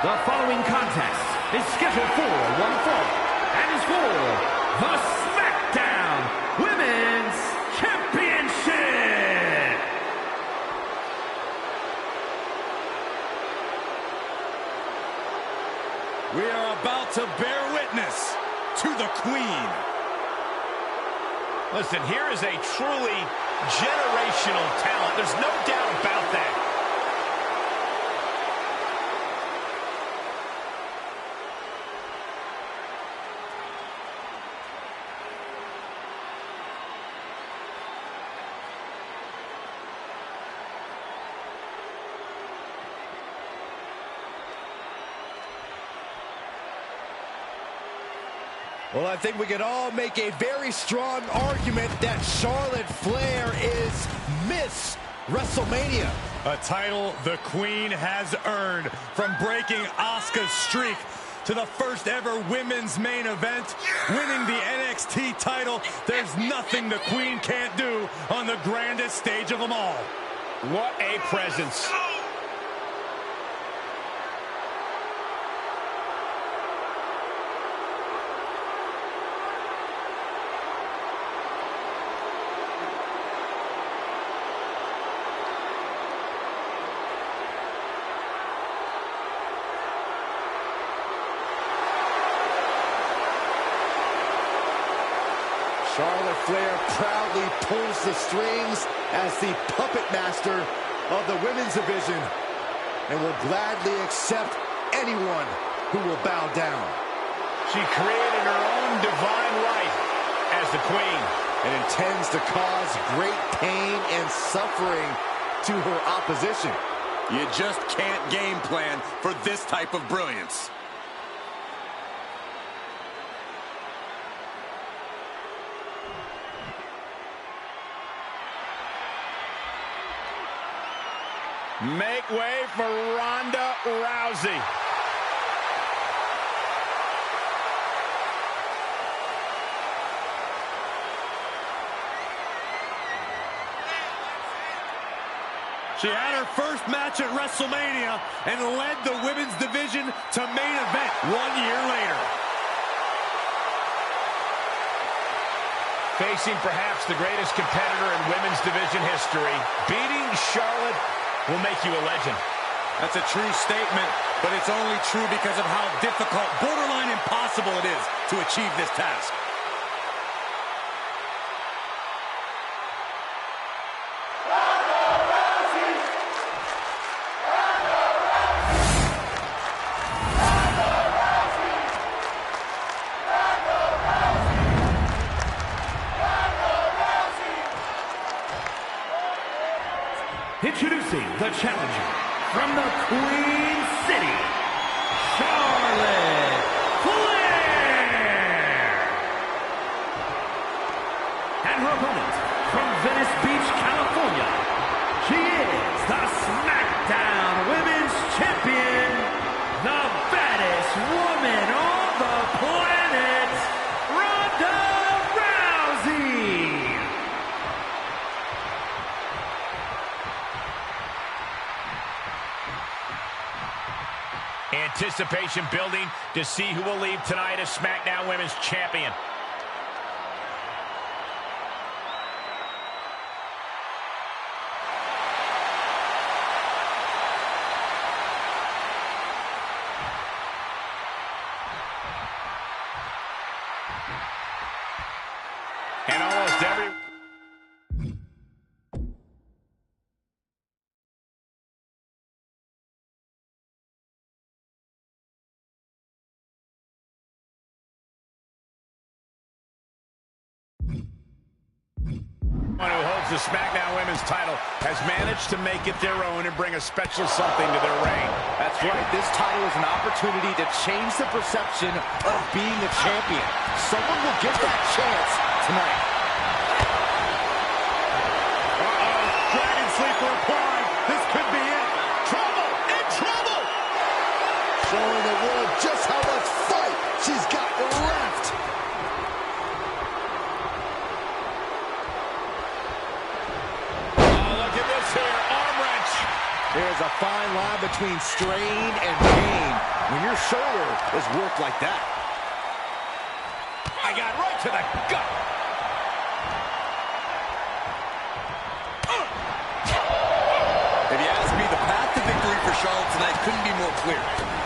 The following contest is scheduled for one fall and is for the SmackDown Women's Championship. We are about to bear witness to the Queen. Listen, here is a truly generational talent. There's no doubt about that. Well, I think we can all make a very strong argument that Charlotte Flair is Miss Wrestlemania. A title the Queen has earned, from breaking Asuka's streak to the first ever women's main event, winning the NXT title. There's nothing the Queen can't do on the grandest stage of them all. What a presence. Charlotte Flair proudly pulls the strings as the puppet master of the women's division and will gladly accept anyone who will bow down. She created her own divine right as the Queen and intends to cause great pain and suffering to her opposition. You just can't game plan for this type of brilliance. Make way for Ronda Rousey. She had her first match at WrestleMania and led the women's division to main event 1 year later. Facing perhaps the greatest competitor in women's division history, beating Charlotte will make you a legend. That's a true statement, but it's only true because of how difficult, borderline impossible it is to achieve this task. Introducing the challenger from the Queen City, Charlotte Flair. And her opponent from Venice Beach, California, she is the SmackDown Women's Champion, the baddest woman on the planet, Ronda Rousey. Anticipation building to see who will leave tonight as SmackDown Women's Champion. And almost every... One who holds the SmackDown Women's title has managed to make it their own and bring a special something to their reign. That's right. This title is an opportunity to change the perception of being a champion. Someone will get that chance tonight. Dragon Sleeper applied. This could be it. Trouble! In trouble! Showing the world just how much fight she's got left. There's a fine line between strain and pain when your shoulder is worked like that. I got right to the gut. If you ask me, the path to victory for Charlotte tonight couldn't be more clear.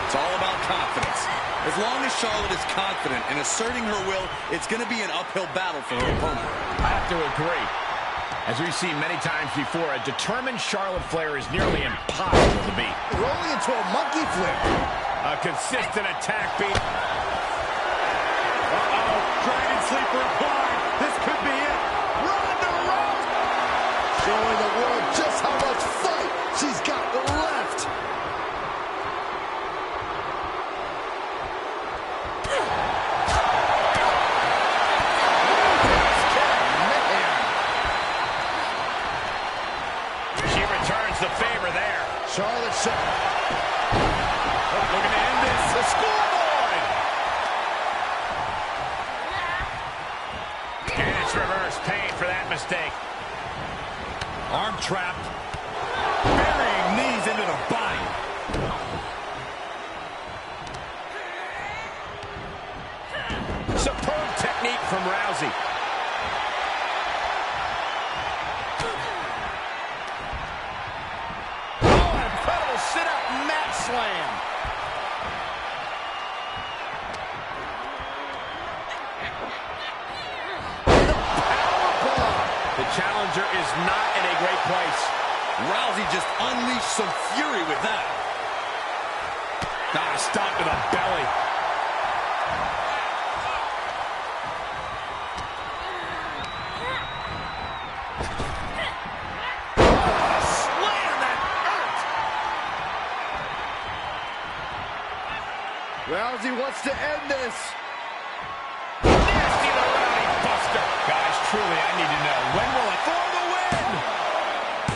It's all about confidence. As long as Charlotte is confident in asserting her will, it's going to be an uphill battle for her opponent. I have to agree. As we've seen many times before, a determined Charlotte Flair is nearly impossible to beat. Rolling into a monkey flip. A consistent attack beat. Uh-oh, Dragon Sleeper applied. This could be it. Ronda Rousey showing the world just how much fight she's got left. She returns the favor there. Charlotte Looking to end this. The scoreboard. And it's reverse pain for that mistake. arm trapped. Burying knees into the body. Superb technique from Rousey. Oh, incredible sit-up mat slam. The challenger is not in a great place. Rousey just unleashed some fury with that. Stop to the belly. Slam that hurt. Rousey wants to end this. Nasty little rowdy buster. Guys, truly, I need to know, when will it for the win?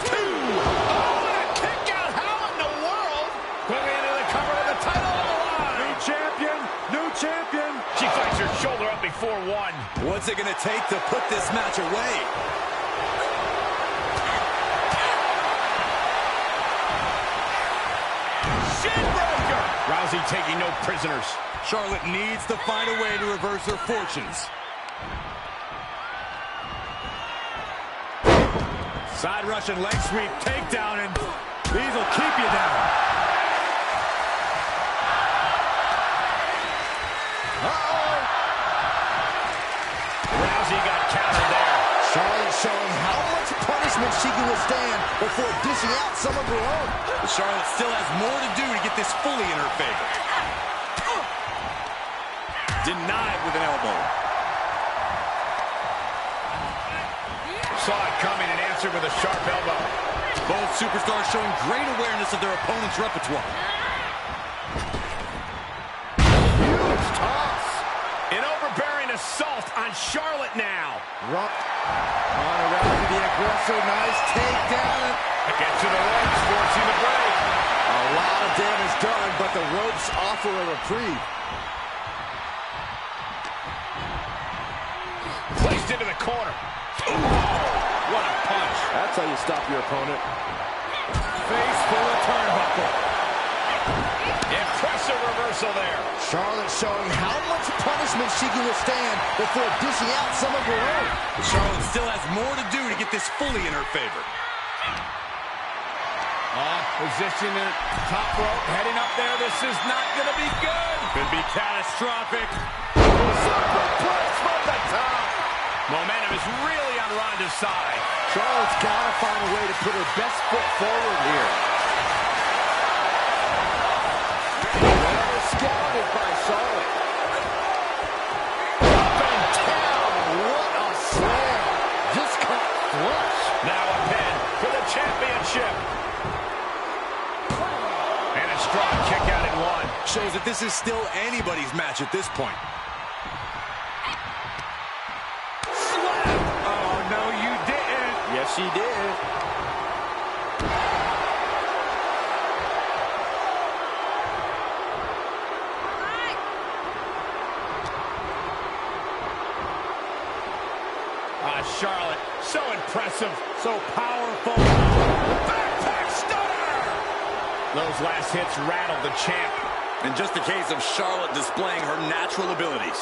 2. Oh, and a kick out. How in the world? Going into the cover of the title on the line. New champion, new champion. She fights her shoulder up before 1. What's it going to take to put this match away? Shinbreaker. Rousey taking no prisoners. Charlotte needs to find a way to reverse her fortunes. Side Russian leg sweep, takedown, and these will keep you down. Uh-oh. Rousey got countered there. Charlotte showing how much punishment she can withstand before dishing out some of her own. But Charlotte still has more to do to get this fully in her favor. Denied with an elbow. Saw it coming and answered with a sharp elbow. Both superstars showing great awareness of their opponent's repertoire. Huge toss. An overbearing assault on Charlotte now. Ronda Rousey, the aggressor, nice takedown. Gets to the ropes, forcing the break. A lot of damage done, but the ropes offer a reprieve. Placed into the corner. Ooh, what a punch. That's how you stop your opponent. Face full of turnbuckle. Impressive reversal there. Charlotte showing how much punishment she can withstand before dishing out some of her own. Charlotte still has more to do to get this fully in her favor. Position in top rope, heading up there. This is not going to be good. Could be catastrophic. Superplex from the top. Momentum is really on Ronda's side. Charlotte's got to find a way to put her best foot forward here. Well scouted by Charlotte. Up and down. What a slam. Just caught flush. Now a pin for the championship. And a strong kick out in 1. Shows that this is still anybody's match at this point. Yes, she did. Charlotte, so impressive, so powerful. Backpack stunner! Those last hits rattled the champ. And just a case of Charlotte displaying her natural abilities.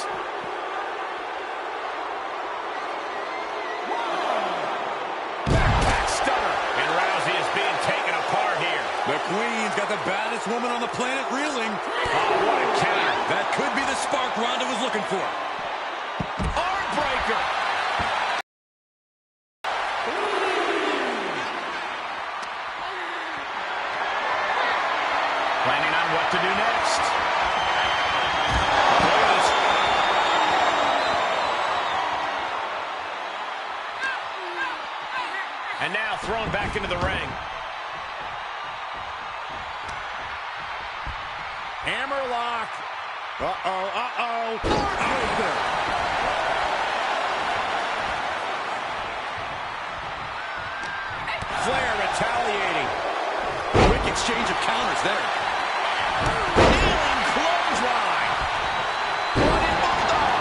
Backpack stunner. And Rousey is being taken apart here. The Queen's got the baddest woman on the planet reeling. Oh, what a counter. That could be the spark Ronda was looking for. Arm breaker. Planning on what to do next. Look at this. And now thrown back into the ring. Hammerlock. Uh-oh. Heartbreaker. Flair retaliating. Quick exchange of counters there. Kneeling clothesline. Running bulldog.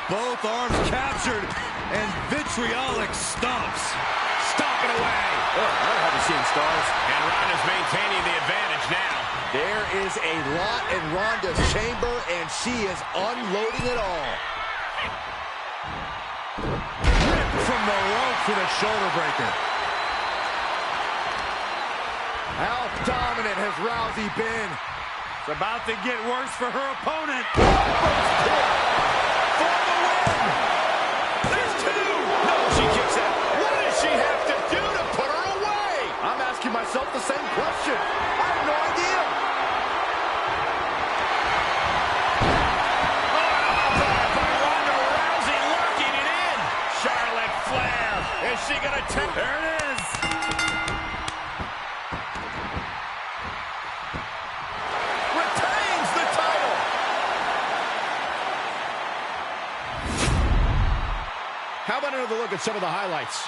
Both arms captured, and vitriolic stomps. Stomping away. I haven't seen stars. And Ronda's maintaining the advantage now. There is a lot in Ronda's chamber, and she is unloading it all. Ripped from the rope for the shoulder breaker. How dominant has Rousey been? It's about to get worse for her opponent. For the win. There's two. No, she kicks out. What does she have to do to put her away? I'm asking myself the same question. I have no idea. Ronda Rousey locking it in. Charlotte Flair. Is she going to take? There it is. Retains the title. How about another look at some of the highlights?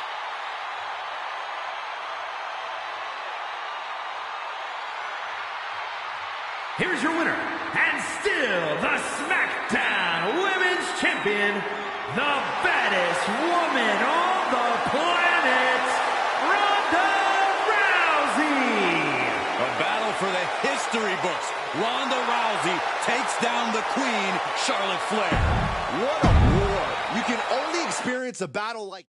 Here's your winner, and still the SmackDown Women's Champion, the baddest woman on the planet, Ronda Rousey. A battle for the history books. Ronda Rousey takes down the Queen, Charlotte Flair. What a war. You can only experience a battle like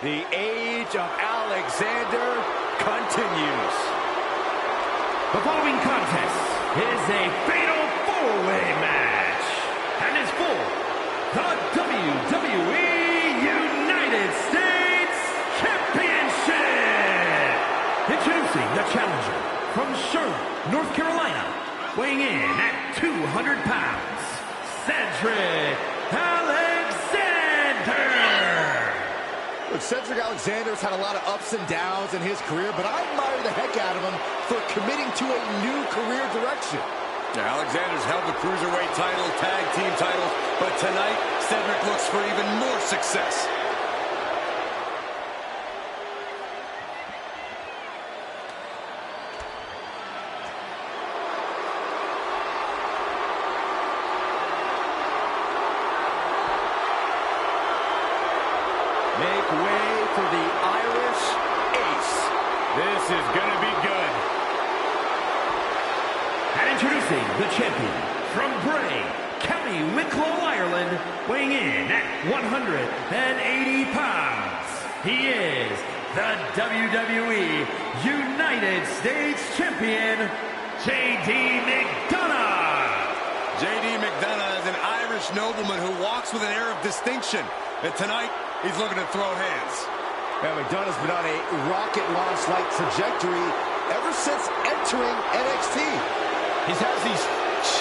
the age of Alexander continues. The following contest is a fatal four-way match and is for the WWE United States Championship. Introducing the challenger from Charlotte, North Carolina, weighing in at 200 pounds, Cedric Alexander. Look, Cedric Alexander's had a lot of ups and downs in his career, but I admire the heck out of him for committing to a new career direction. Yeah, Alexander's held the Cruiserweight title, tag team titles, but tonight, Cedric looks for even more success. Make way for the Irish Ace. This is going to be good. And introducing the champion from Bray, County Wicklow, Ireland, weighing in at 180 pounds. He is the WWE United States Champion, J.D. McDonough. J.D. McDonough is an Irish nobleman who walks with an air of distinction. And tonight, he's looking to throw hands. Now, McDonough's been on a rocket launch-like trajectory ever since entering NXT. He has these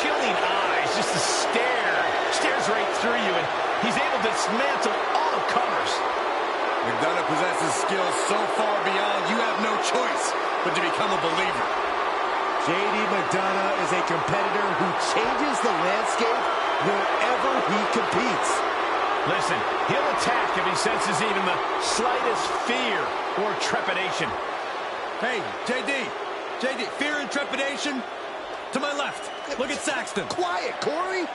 chilling eyes, just a stares right through you, and he's able to dismantle all comers. McDonough possesses skills so far beyond you have no choice but to become a believer. JD McDonough is a competitor who changes the landscape wherever he competes. Listen, he'll attack if he senses even the slightest fear or trepidation. Hey, JD, fear and trepidation? To my left, look at Saxton. Quiet, Corey.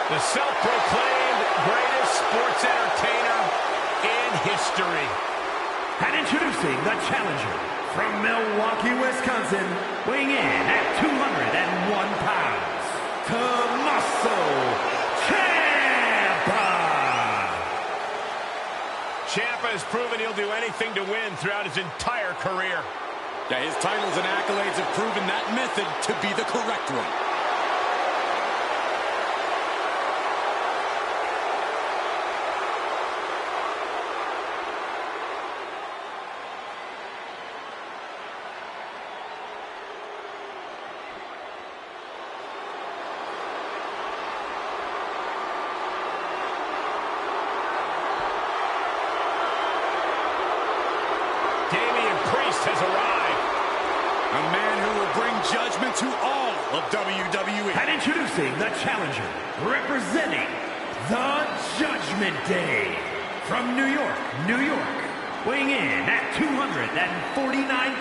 The self-proclaimed greatest sports entertainer in history. And introducing the challenger from Milwaukee, Wisconsin, weighing in at 201 pounds, Tommaso Ciampa. Ciampa has proven he'll do anything to win throughout his entire career. Yeah, his titles and accolades have proven that method to be the correct one. Has arrived. A man who will bring judgment to all of WWE. And introducing the challenger, representing the Judgment Day, from New York, weighing in at 249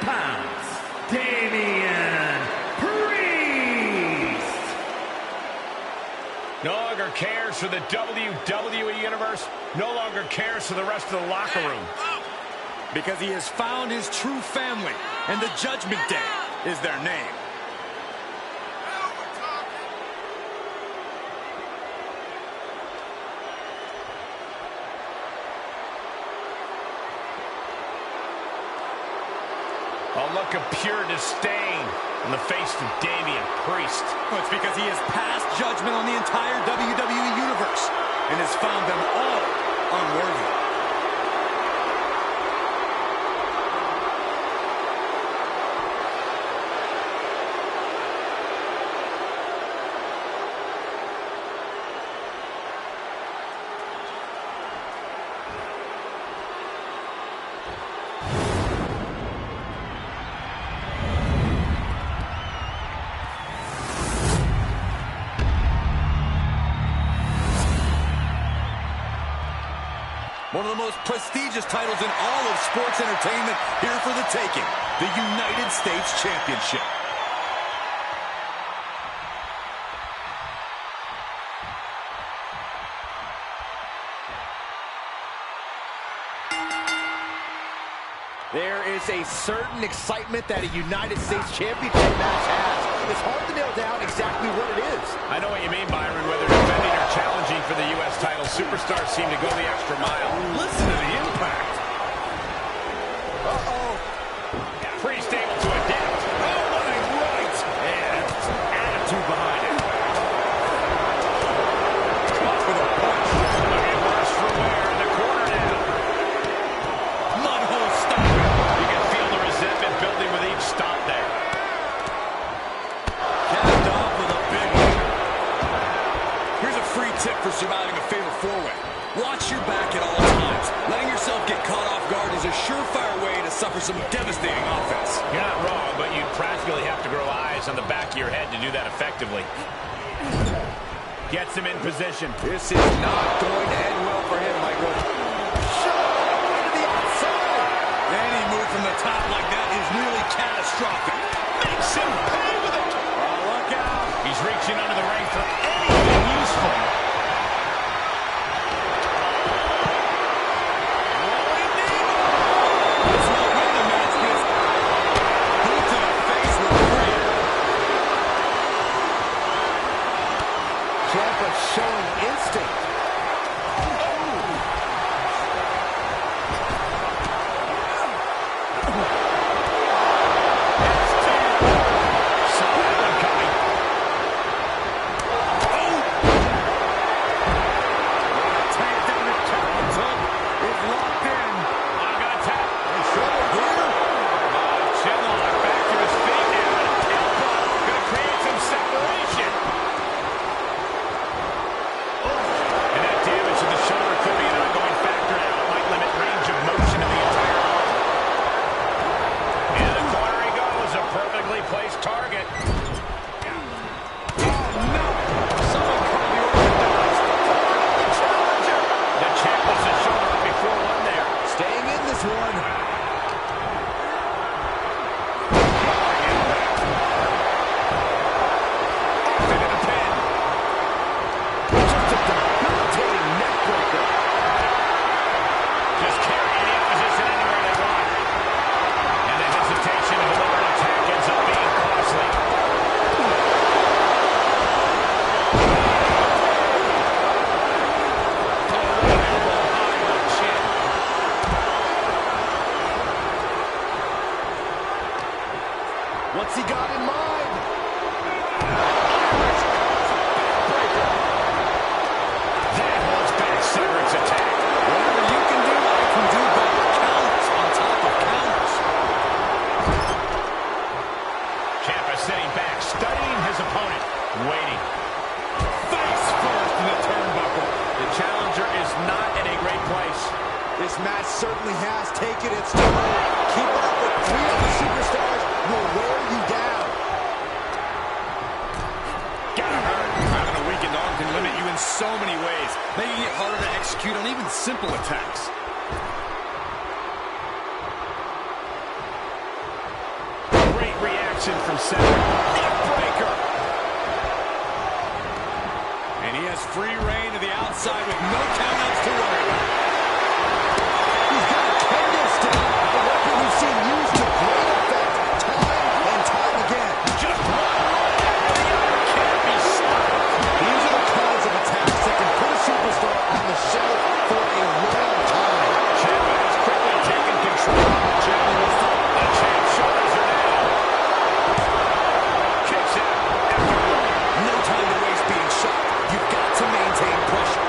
pounds, Damian Priest. No longer cares for the WWE Universe, no longer cares for the rest of the locker room. Because he has found his true family, and the Judgment Day is their name. A look of pure disdain on the face of Damian Priest. Well, it's because he has passed judgment on the entire WWE Universe and has found them all unworthy. One of the most prestigious titles in all of sports entertainment here for the taking, the United States Championship. There is a certain excitement that a United States Championship match has. It's hard to nail down exactly what it is. I know what you mean, Byron. Whether defending or challenging for the U.S. title, superstars seem to go the extra mile. Listen to the impact. Uh-oh. Priest able to adapt. Oh, what a right. And attitude behind it. Caught with a punch. Looking worse for wear in the corner now. Mudhole stop. You can feel the resentment building with each stop there. Capped off with a big one. Here's a free tip for surviving a fatal four-way. Watch your back at all times. Letting yourself get caught off guard is a surefire way to suffer some devastating offense. You're not wrong, but you practically have to grow eyes on the back of your head to do that effectively. Gets him in position. This is not going to end well for him, Michael. Shove to the outside. Any move from the top like that is really catastrophic. Makes him pay with it. Oh, look out. He's reaching under the ring for anything useful. That's not where the match is. Boot to the face with great. Ciampa showing instinct. certainly has taken its toll. Keeping up with three other superstars will wear you down. Gotta hurt. Having a weakened arm can limit you in so many ways, Making it harder to execute on even simple attacks. great reaction from center. Neckbreaker. And he has free reign to the outside with no countouts to worry about. He's got a kendo stick, a weapon we've seen used to great effect time and time again. Just one right after the other can't be stopped. These are the kinds of attacks that can put a superstar on the shelf for a long time. Ciampa has quickly taken control. Ciampa will fall. The champ shoulders her down. Kicks out after one. No time to waste being shocked. You've got to maintain pressure.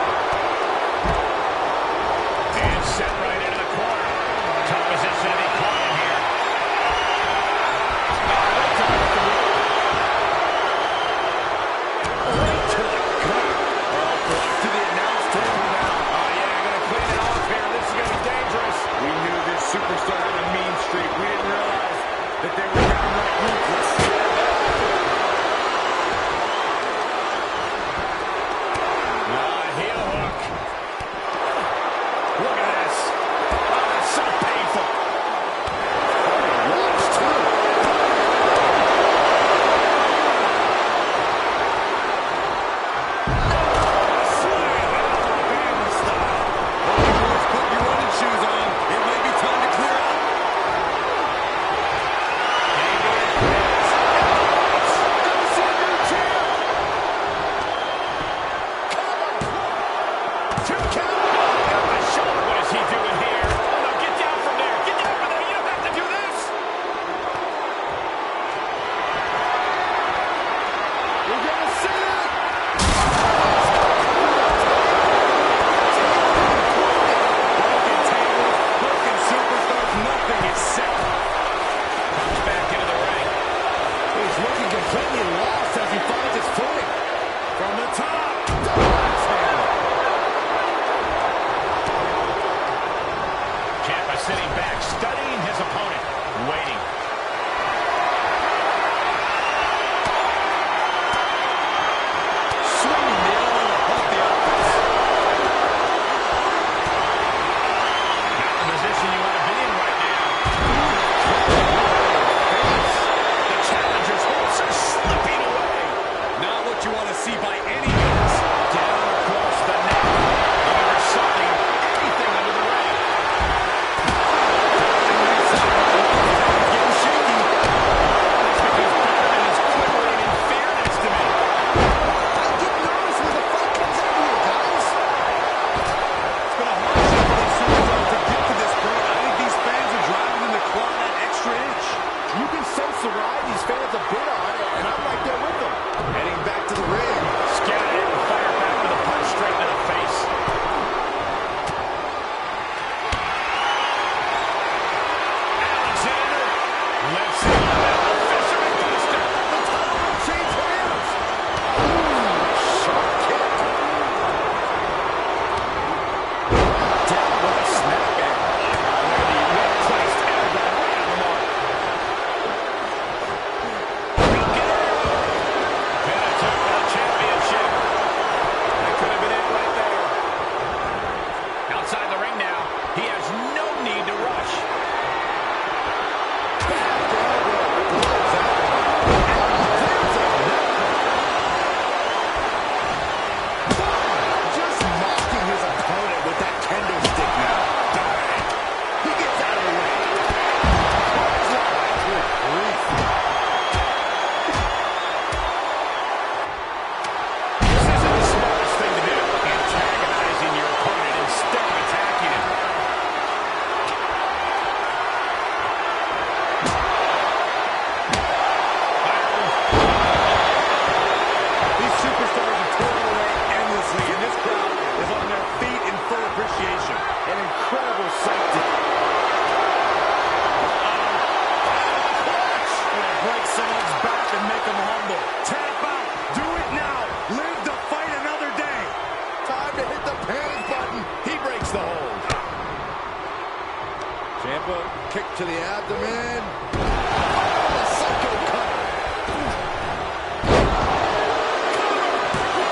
to the abdomen. Oh, a psycho cover.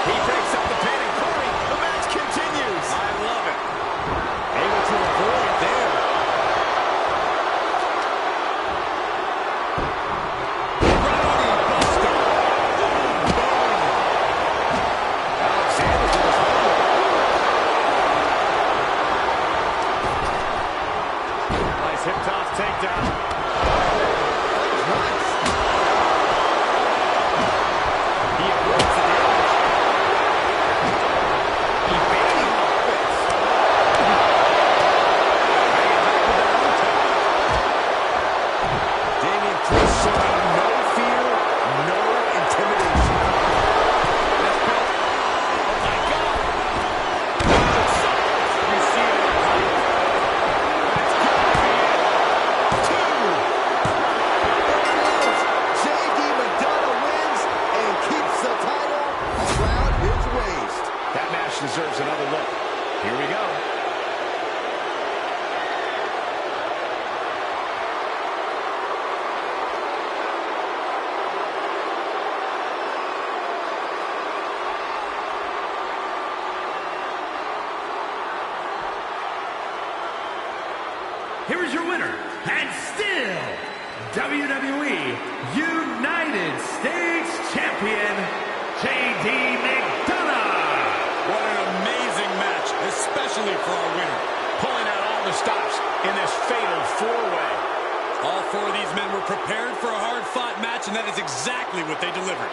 He breaks up the pin, and Corey, the match continues. I love it. Able to avoid there. Hip toss takedown. Nice. He avoids the damage. Evading offense. Damian Priest showing no fear, no intimidation. That's built. Oh my God. You see it on height. That's got to be it. Two. J.D. Madonna wins and keeps the title around his waist. That match deserves another look. Here we go. Here is your winner, and still WWE United States Champion, J.D. McDonough. What an amazing match, especially for our winner. Pulling out all the stops in this fatal four-way. All four of these men were prepared for a hard-fought match, and that is exactly what they delivered.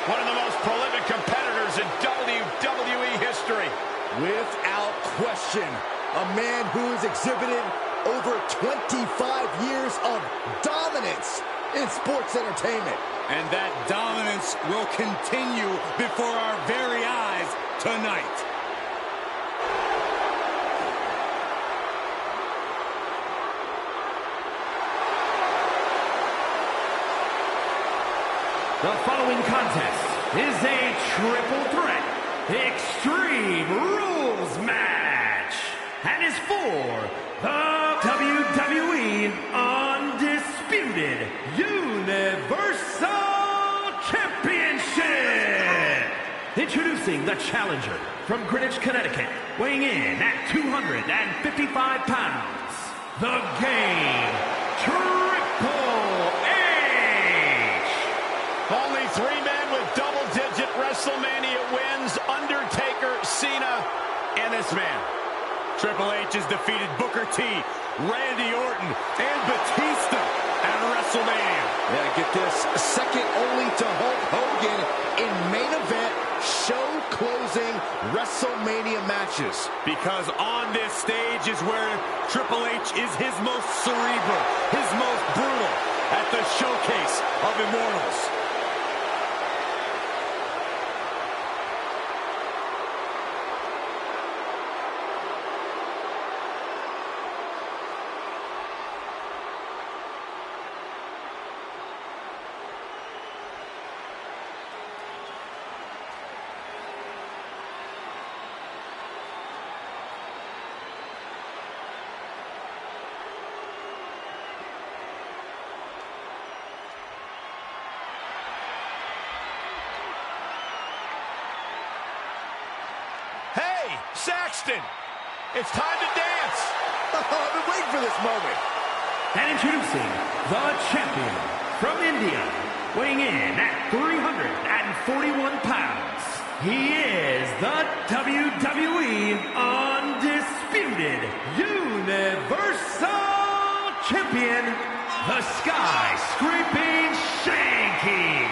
One of the most prolific competitors in WWE history. Without question, a man who has exhibited over 25 years of dominance in sports entertainment. And that dominance will continue before our very eyes tonight. The following contest is a triple threat Extreme Rules match and is for the WWE Undisputed Universal Championship. Introducing the challenger from Greenwich, Connecticut, weighing in at 255 pounds, the Game Triple H. Only three men with double-digit WrestleMania wins: Undertaker, Cena, and this man. Triple H has defeated Booker T, Randy Orton, and Batista at WrestleMania. Yeah, get this, second only to Hulk Hogan in main event, show-closing WrestleMania matches. Because on this stage is where Triple H is his most cerebral, his most brutal, at the showcase of Immortals. Saxton, it's time to dance. I've been waiting for this moment. And introducing the champion from India, weighing in at 341 pounds. He is the WWE Undisputed Universal Champion, the Sky-Scraping Shanky.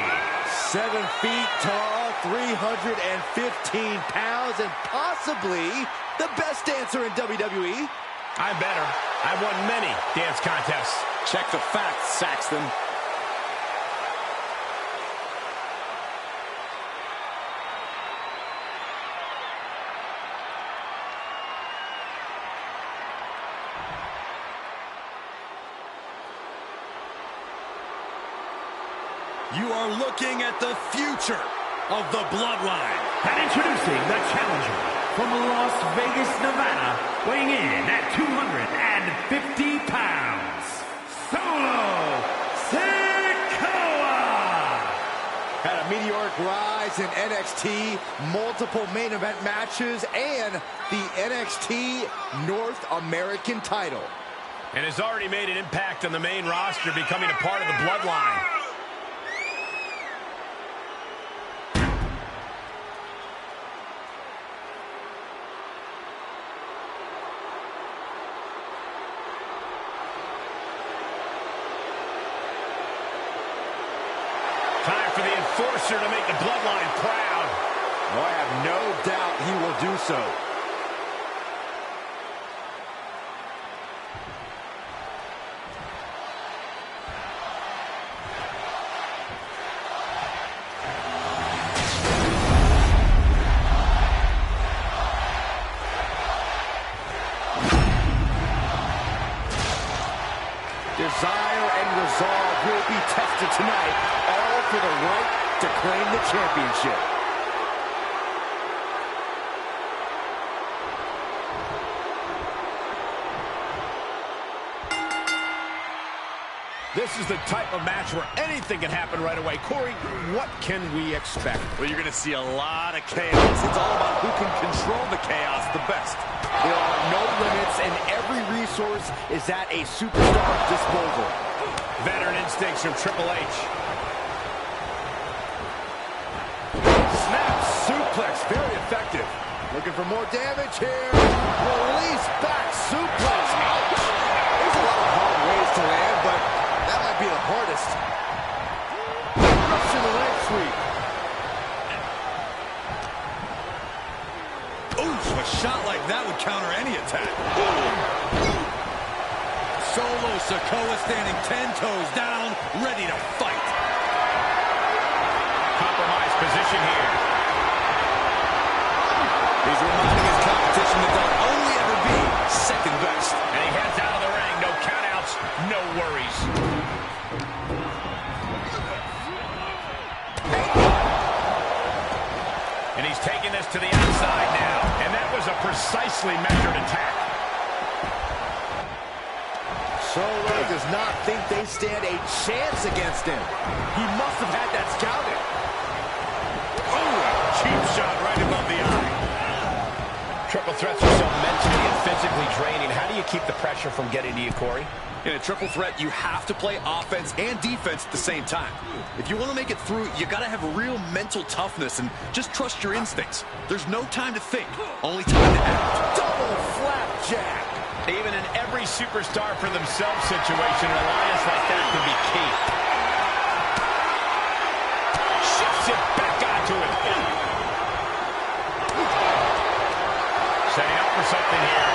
7 feet tall, 315 pounds, and possibly the best dancer in WWE. I'm better. I've won many dance contests. Check the facts, Saxton. You are looking at the future of the Bloodline. And introducing the challenger from Las Vegas, Nevada, weighing in at 250 pounds, Solo Sikoa. Had a meteoric rise in NXT, multiple main event matches, and the NXT North American title. And has already made an impact on the main roster, becoming a part of the Bloodline. Time for the enforcer to make the Bloodline proud. Oh, I have no doubt he will do so. Desire and resolve will be tested tonight, all for the right to claim the championship. This is the type of match where anything can happen right away. Corey, what can we expect? Well, you're going to see a lot of chaos. It's all about who can control the chaos the best. There are no limits, and every resource is at a superstar's disposal. Veteran instincts from Triple H. Snap suplex, very effective. Looking for more damage here. Release back suplex. Ouch. There's a lot of hard ways to land, but that might be the hardest. Russian leg sweep. Ooh, a shot like that would counter any attack. Solo Sikoa standing 10 toes down, ready to fight. Compromised position here. He's reminding his competition that they'll only ever be second best. And he heads out of the ring. No countouts, no worries. And he's taking this to the outside now. And that was a precisely measured attack. Solo does not think they stand a chance against him. He must have had that scouted. Oh, cheap shot right above the eye. Triple threats are so mentally and physically draining. How do you keep the pressure from getting to you, Corey? In a triple threat, you have to play offense and defense at the same time. If you want to make it through, you got to have real mental toughness and just trust your instincts. There's no time to think, only time to act. Double flapjack. Even in every superstar for themselves situation, an alliance like that can be key. Shifts it back onto him. Setting up for something here.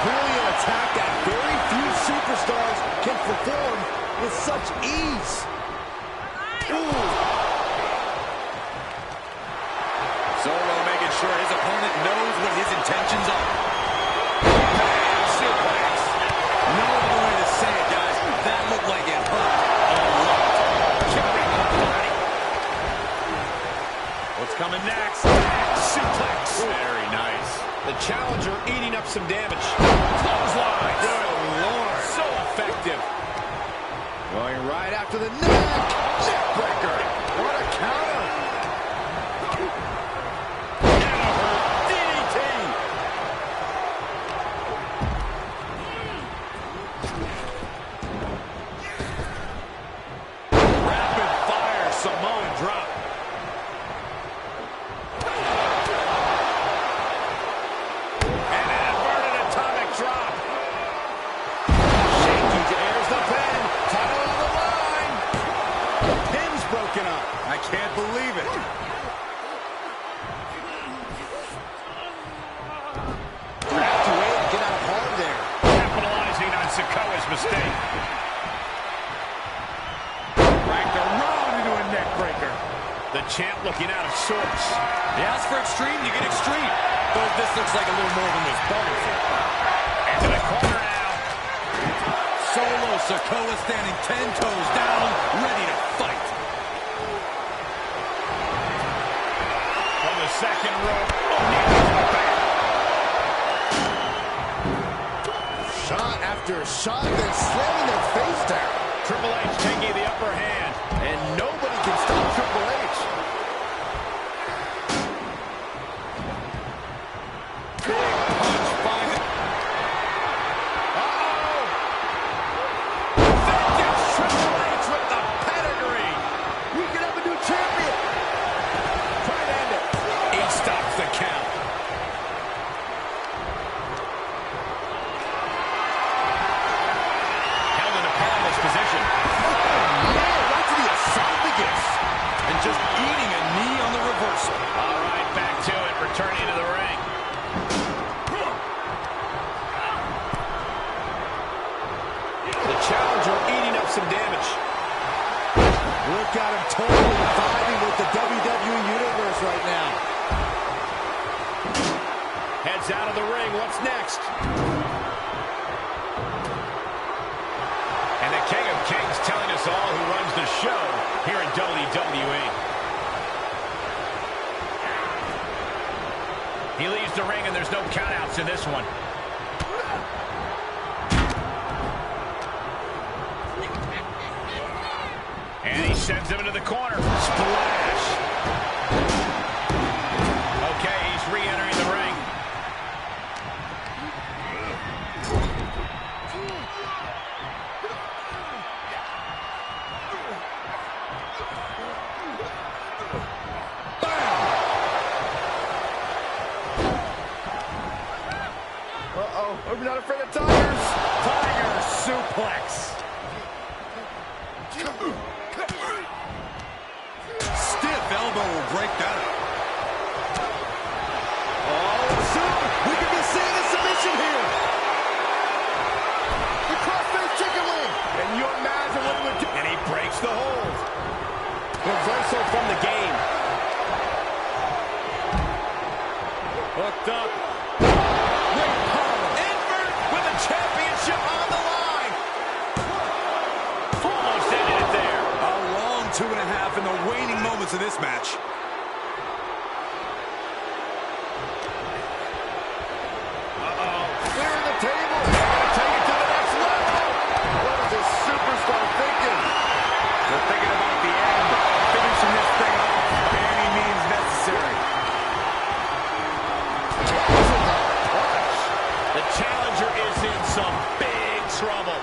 Clearly an such ease. Ooh. Solo making sure his opponent knows what his intentions are. Suplex. No other way to say it, guys. That looked like it hurt a lot. Carrying off already. What's coming next? Suplex. Very nice. The challenger eating up some damage. Clothesline. Good Lord. So effective. Going right after the neck. Neckbreaker. What a counter. DDT. Rapid fire Samoan drop. And an inverted atomic drop. Shaky. There's the pin. Title on the line. The pin's broken up. I can't believe it. Have to wait and get out hard there. Capitalizing on Sikoa's mistake. Cracked around into a neck breaker. The champ looking out of sorts. You ask for extreme, you get extreme. Though this looks like a little more than was bargained for. Into the corner now. Solo Sikoa standing 10 toes down, ready to fight. From the second rope. O'Neal to the back. Shot after shot, then slamming their face down. Triple H taking the upper hand. And nobody can stop Triple H. Big punch finds it. Uh-oh. Vintage Triple H with the pedigree. We can have a new champion. Try to end it. He stops the count. Held in a perilous position. Man, right to the esophagus. And just eating a knee on the reversal. All right, back to it. Returning to the ring. The challenger eating up some damage. Look at him totally vibing with the WWE Universe right now. Heads out of the ring. What's next? And the King of Kings telling us all who runs the show here in WWE. He leaves the ring and there's no countouts in this one. And he sends him into the corner. Splash. Okay, he's re-entering the ring. Uh-oh, I'm not afraid of tigers. Tiger suplex. Stiff elbow will break that up. Oh, soon we could be seeing a submission here. The crossface chicken wing. And you imagine what it would do. And he breaks the hold. Reversal from the game. Hooked up. Great power. Invert with the championship on the line. Almost ended it there. A long 2.5 in the waning moments of this match. Clearing the table. Take it to the next level. What is this superstar thinking? They're thinking about the end. Finishing this thing off by any means necessary. The challenger is in some big trouble.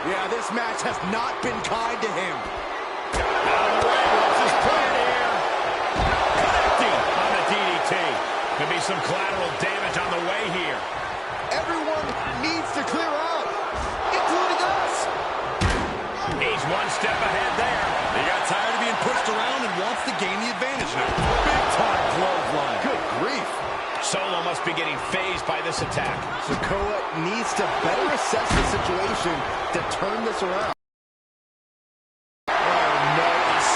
Yeah, this match has not been kind to him. Out of the ring, what's his plan here? Connecting on the DDT. Could be some collateral damage on the way here. Everyone needs to clear out, including us. He's one step ahead there. He got tired of being pushed around and wants to gain the advantage now. Big time clothesline. Good grief. Solo must be getting phased by this attack. Sikoa needs to better assess the situation to turn this around.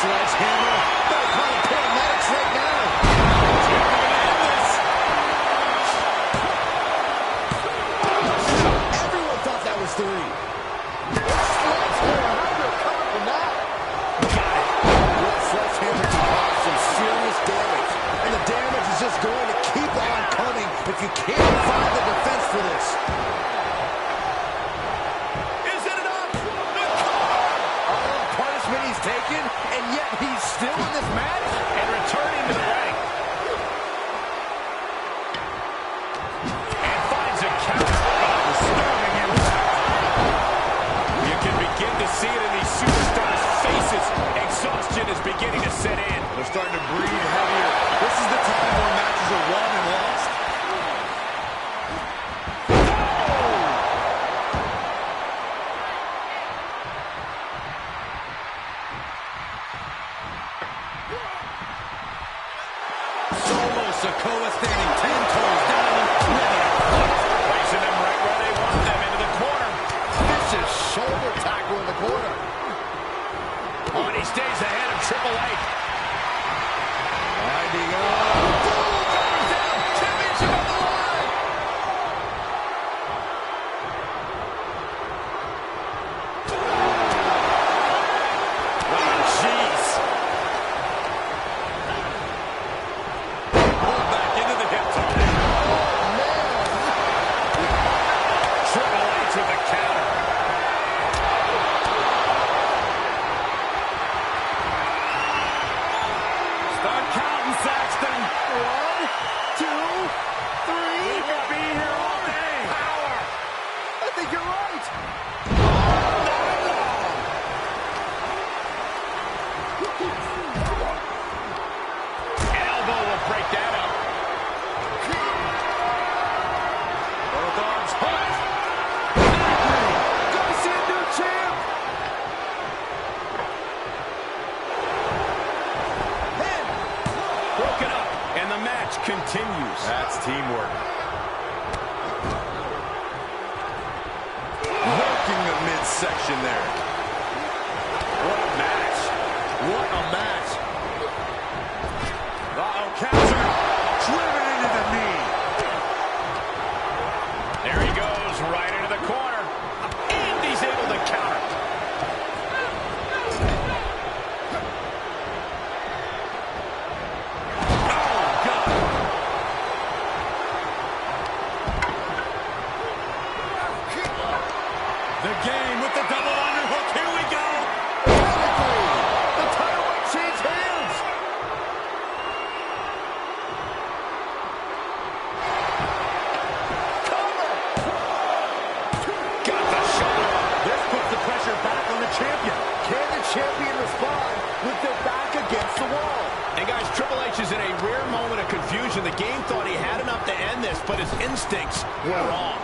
Sledgehammer. Better call the paramedics right now. Everyone thought that was 3. Sledgehammer, how do you recover from that? Got it. That sledgehammer can cause some serious damage. And the damage is just going to keep on coming if you can't find the defense for this. Is it enough? The All the punishment he's taken, and yet he's still in this match? and returning to the ring. And finds a counter. Disturbing impact. You can begin to see it in these superstars' faces. Exhaustion is beginning to set in. They're starting to breathe heavier. This is the time where matches are won and lost. Solo Sikoa standing 10 toes down, ready to fight. Placing them right where they want them, into the corner. Vicious shoulder tackle in the corner. Oh, and he stays ahead of Triple H. Winding up. Down. Championship on the line. Oh, jeez. Pulled back into the hip toss. Triple H with a counter. Start counting, Saxton. 1, 2, 3. We could be here all day. Power. I think you're right. An elbow will break that up. Both arms hot. Gonna see a new champ. Then. Broken up, and the match continues. That's teamwork. Working the midsection there. What a match. What a match. Uh-oh, counter. Driven into the knee. There he goes, right into the corner. And he's able to counter. Oh, God. The game with the double underhook. Here we go. The title might change hands. Got the shoulder up. This puts the pressure back on the champion. Can the champion respond with their back against the wall? And guys, Triple H is in a rare moment of confusion. The game thought he had enough to end this, but his instincts were wrong.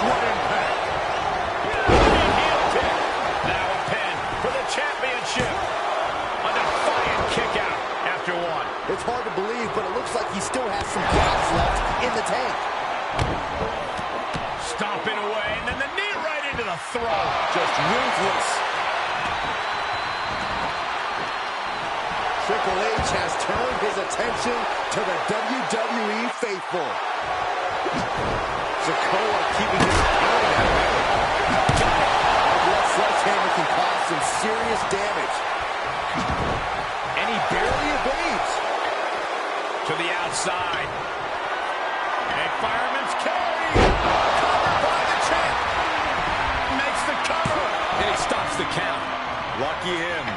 What impact. Heel kick. Now a pin for the championship. A defiant kick out after one. It's hard to believe, but it looks like he still has some gas left in the tank. Stomping away, and then the knee right into the throat. Just ruthless. Triple H has turned his attention to the WWE faithful. Sikoa keeping his eye on it. That sledgehammer can cause some serious damage. And he barely evades. To the outside. A fireman's carry. Covered by the champ. Makes the cover. And he stops the count. Lucky him.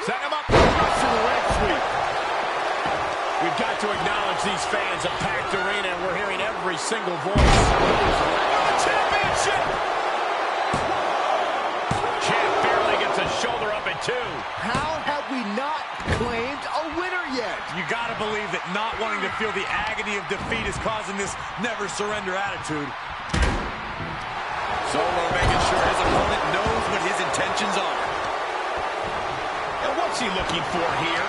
Set him up. Russian leg sweep. We've got to acknowledge these fans. A packed arena, and we're hearing every single voice. The championship. Champ barely gets a shoulder up at 2. How have we not claimed a winner yet? You gotta believe that not wanting to feel the agony of defeat is causing this never surrender attitude. Solo making sure his opponent knows what his intentions are. And what's he looking for here?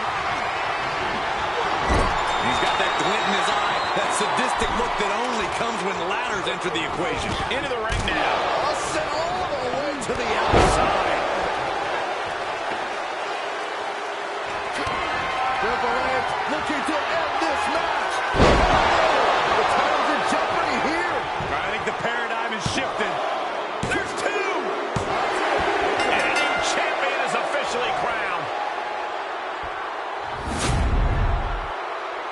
He's got that glint in his eye, that sadistic look that only comes when ladders enter the equation. Into the ring now. I'll send all of them away to the outside. Triple H looking to end this match. The title's in jeopardy here. I think the paradigm has shifted. There's two. And a new champion is officially crowned.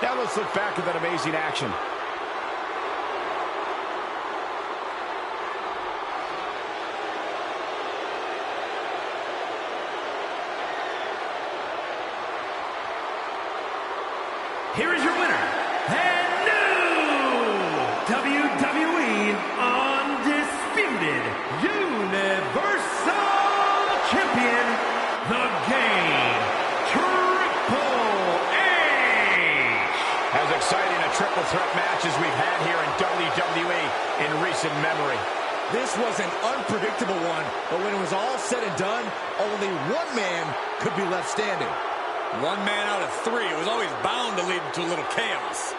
Now let's look back at that amazing action. Here is your winner, and new WWE Undisputed Universal Champion, the Game, Triple H. As exciting a triple threat match as we've had here in WWE in recent memory. This was an unpredictable one, but when it was all said and done, only one man could be left standing. One man out of three. It was always bound to lead to a little chaos.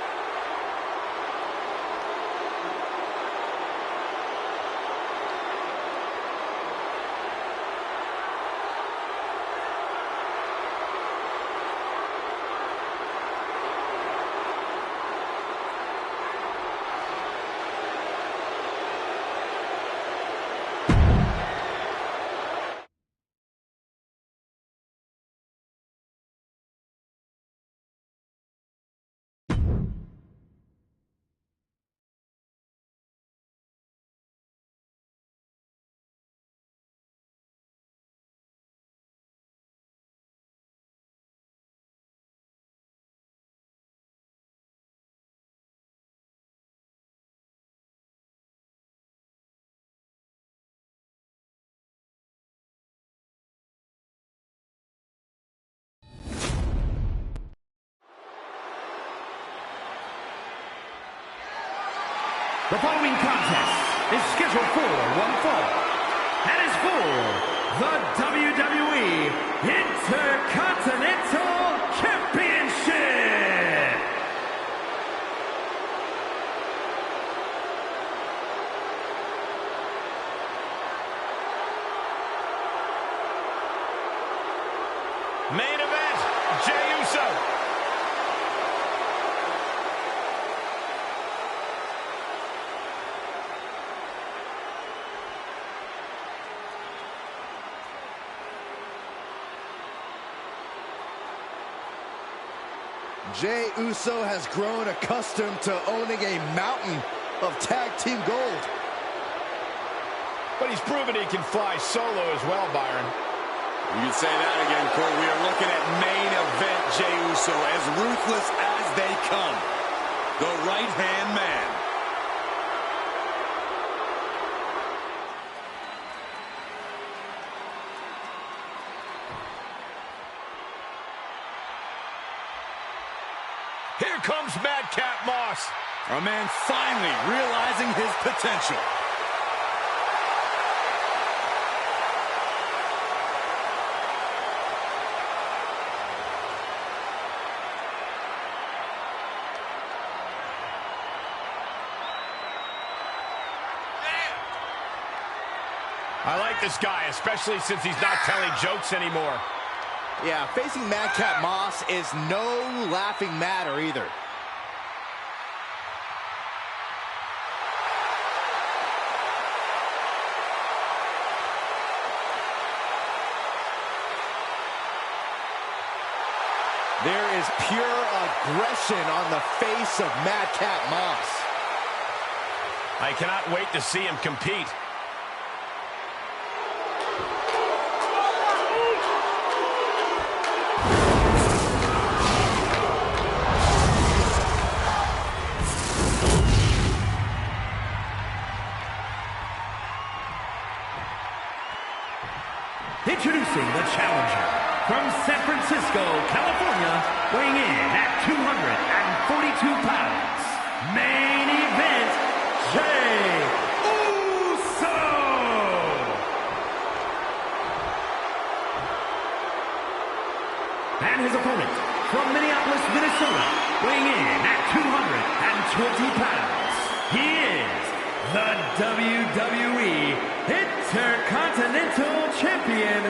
The following contest is scheduled for one fall and is for the WWE Intercontinental Championship. Main event, Jey Uso. Jey Uso has grown accustomed to owning a mountain of tag team gold. But he's proven he can fly solo as well, Byron. You can say that again, Cole. We are looking at main event Jey Uso, as ruthless as they come. The right-hand man. Here comes Madcap Moss. Our man finally realizing his potential. I like this guy, especially since he's not telling jokes anymore. Yeah, facing Madcap Moss is no laughing matter either. There is pure aggression on the face of Madcap Moss. I cannot wait to see him compete. Introducing the challenger from San Francisco, California, weighing in at 242 pounds. Main event, Jey Uso! And his opponent from Minneapolis, Minnesota, weighing in at 220 pounds. He is the WWE Intercontinental Champion,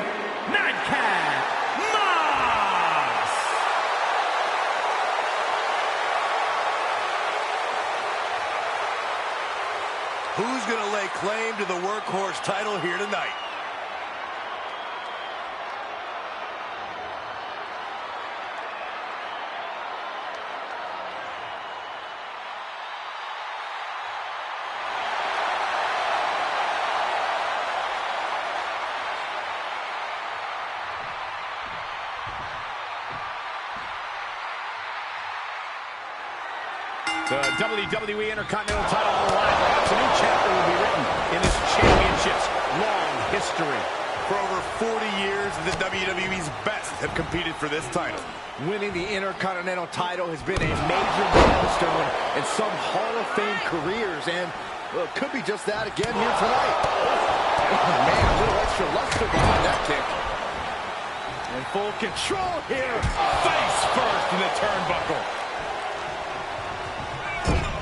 Nightcat Moss! Who's going to lay claim to the workhorse title here tonight? The WWE Intercontinental title on the line. Perhaps a new chapter will be written in this championship's long history. For over 40 years, the WWE's best have competed for this title. Winning the Intercontinental title has been a major milestone in some Hall of Fame careers, and well, it could be just that again here tonight. Oh, man, a little extra luster behind that kick. In full control here. Face first in the turnbuckle.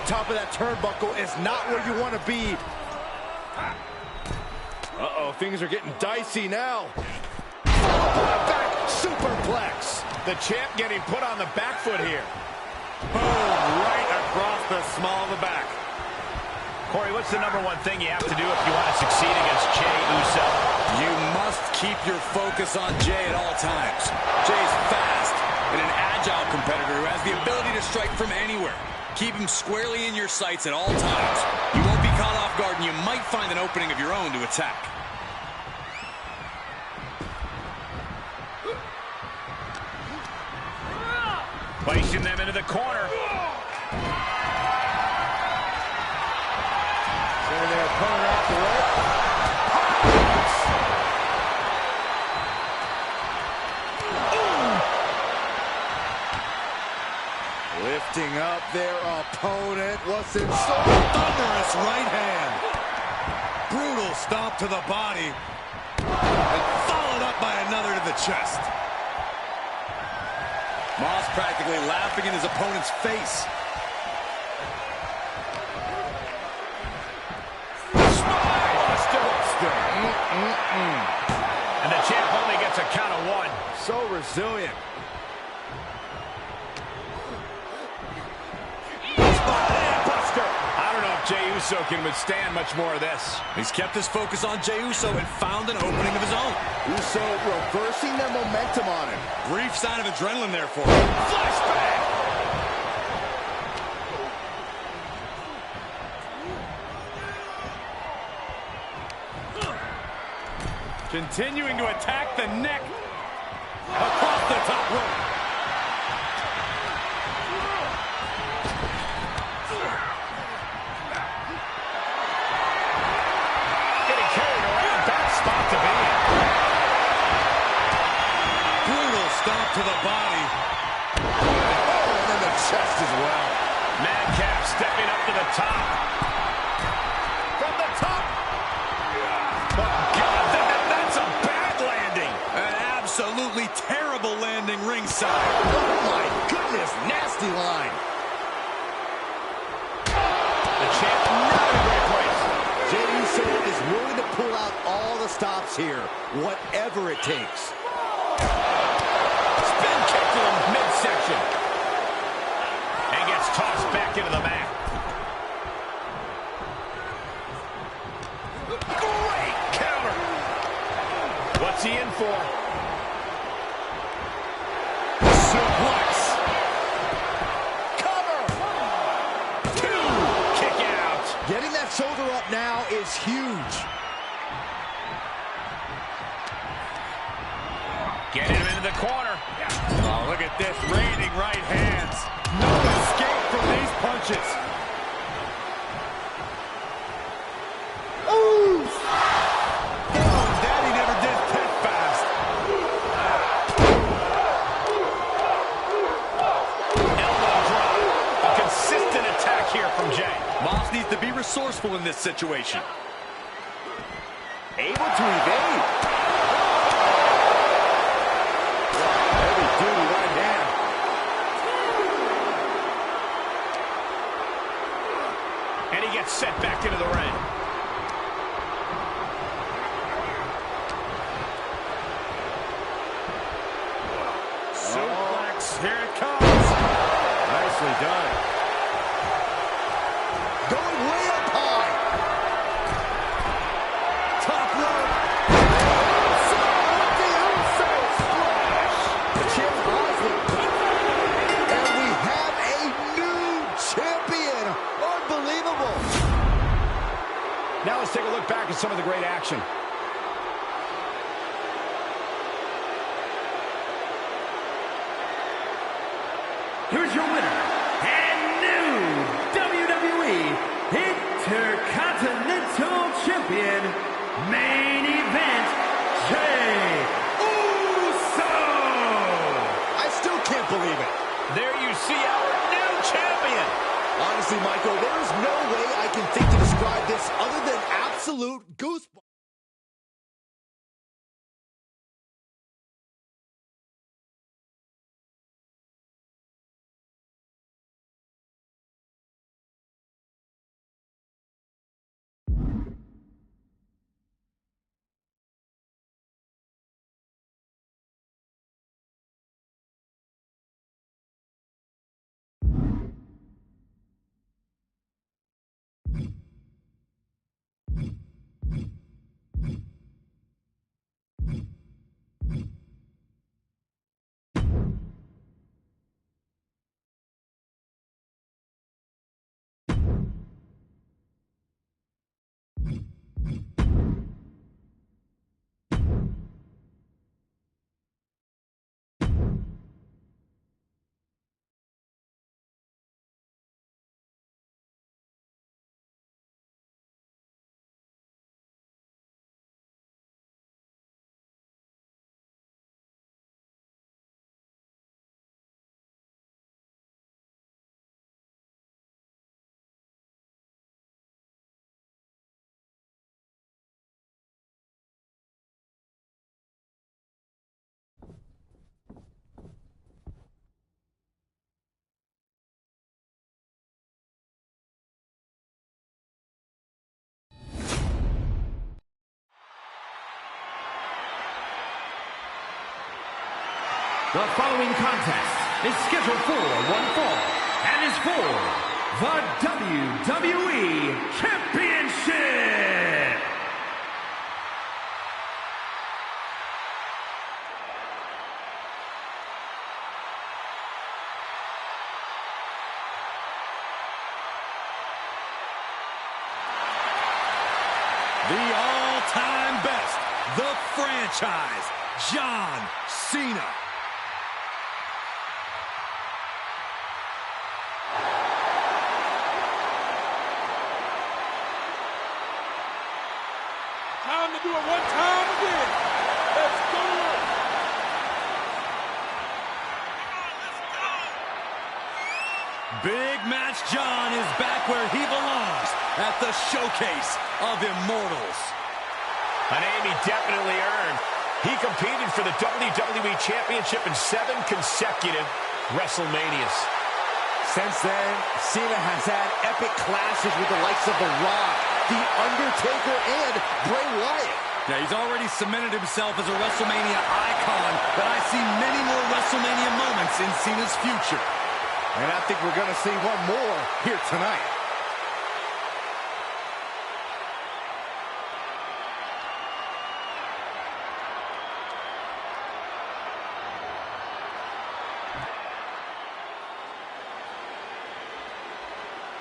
Top of that turnbuckle is not where you want to be. Uh-oh, things are getting dicey now. Back superplex. The champ getting put on the back foot here. Boom, right across the small of the back. Corey, what's the number one thing you have to do if you want to succeed against Jey Uso? You must keep your focus on Jey at all times. Jey's fast and an agile competitor who has the ability to strike from anywhere. Keep him squarely in your sights at all times. You won't be caught off guard, and you might find an opening of your own to attack. Placing them into the corner. Sending their opponent off the rope. Lifting up their opponent. What's in store? Thunderous right hand. Brutal stomp to the body. And followed up by another to the chest. Moss practically laughing in his opponent's face. And the champ only gets a count of one. So resilient. I don't know if Jey Uso can withstand much more of this. He's kept his focus on Jey Uso and found an opening of his own. Uso reversing the momentum on him. Brief sign of adrenaline there for him. Flashback! Continuing to attack the neck. Across the top rope. Stomp to the body. Oh, and then the chest as well. Madcap stepping up to the top. From the top. Oh, God, that's a bad landing. An absolutely terrible landing ringside. Oh, my goodness. Nasty line. The champ not in a great place. Jey Uso is willing to pull out all the stops here, whatever it takes. Midsection. And gets tossed back into the mat. Great counter. What's he in for? Suplex. Cover. 2. Kick out. Getting that shoulder up now is huge. Get him into the corner. Oh, look at this. Raining right hands. No escape from these punches. Ooh. Oh, Daddy never did pit fast. Elbow drop. A consistent attack here from Jey. Moss needs to be resourceful in this situation. Able to evade. And he gets set back into the ring. Here it comes. Nicely done. Going way up high. Top rope. The outside splash. The champ's eyes look big. And we have a new champion. Unbelievable. Now let's take a look back at some of the great action. Here's your winner and new WWE Intercontinental Champion, main event, Jey Uso! I still can't believe it. There you see our new champion. Honestly, Michael, there is no way I can think to describe this other than absolute goosebumps. The following contest is scheduled for one fall and is for the WWE Championship. The all-time best, the franchise, John Cena. Time to do it one time again. Let's go. Big Match John is back where he belongs, at the showcase of immortals. A name he definitely earned. He competed for the WWE Championship in 7 consecutive WrestleManias. Since then, Cena has had epic clashes with the likes of The Rock, The Undertaker, and Bray Wyatt. Yeah, he's already cemented himself as a WrestleMania icon, but I see many more WrestleMania moments in Cena's future. And I think we're going to see one more here tonight.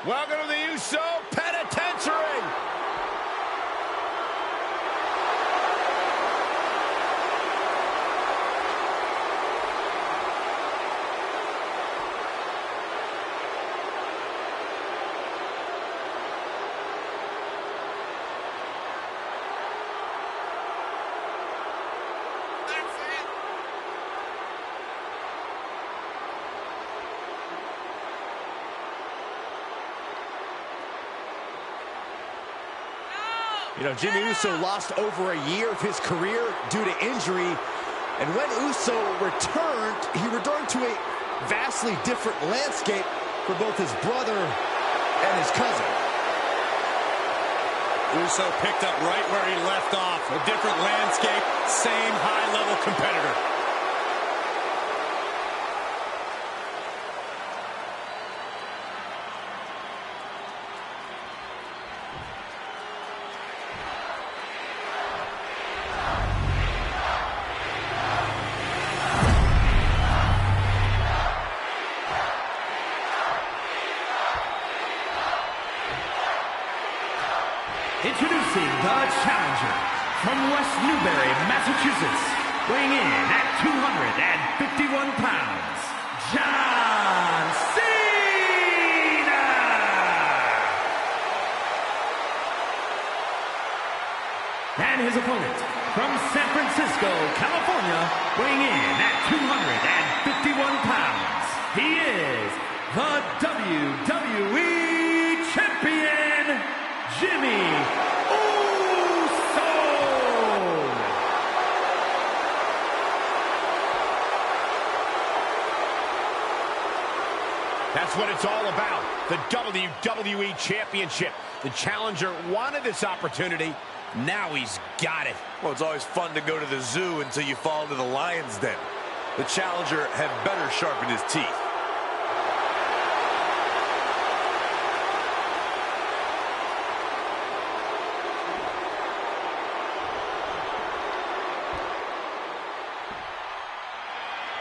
Welcome to the Uso Penitentiary. You know, Jimmy Uso lost over a year of his career due to injury. And when Uso returned, he returned to a vastly different landscape for both his brother and his cousin. Uso picked up right where he left off. A different landscape, same high-level competitor. Introducing the challenger from West Newbury, Massachusetts, weighing in at 251 pounds, John Cena! And his opponent from San Francisco, California, weighing in at 251 pounds, he is the WWE Champion, Jimmy Uso! That's what it's all about, the WWE Championship. The challenger wanted this opportunity. Now he's got it. Well, it's always fun to go to the zoo until you fall into the lion's den. The challenger had better sharpen his teeth.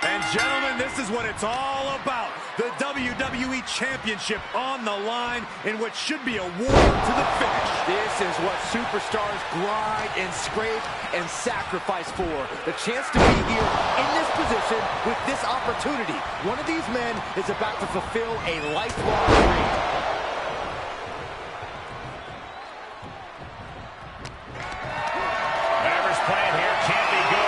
And gentlemen, this is what it's all about. The WWE Championship on the line in what should be a war to the finish. This is what superstars grind and scrape and sacrifice for. The chance to be here in this position with this opportunity. One of these men is about to fulfill a lifelong dream. Whatever's playing here can't be good.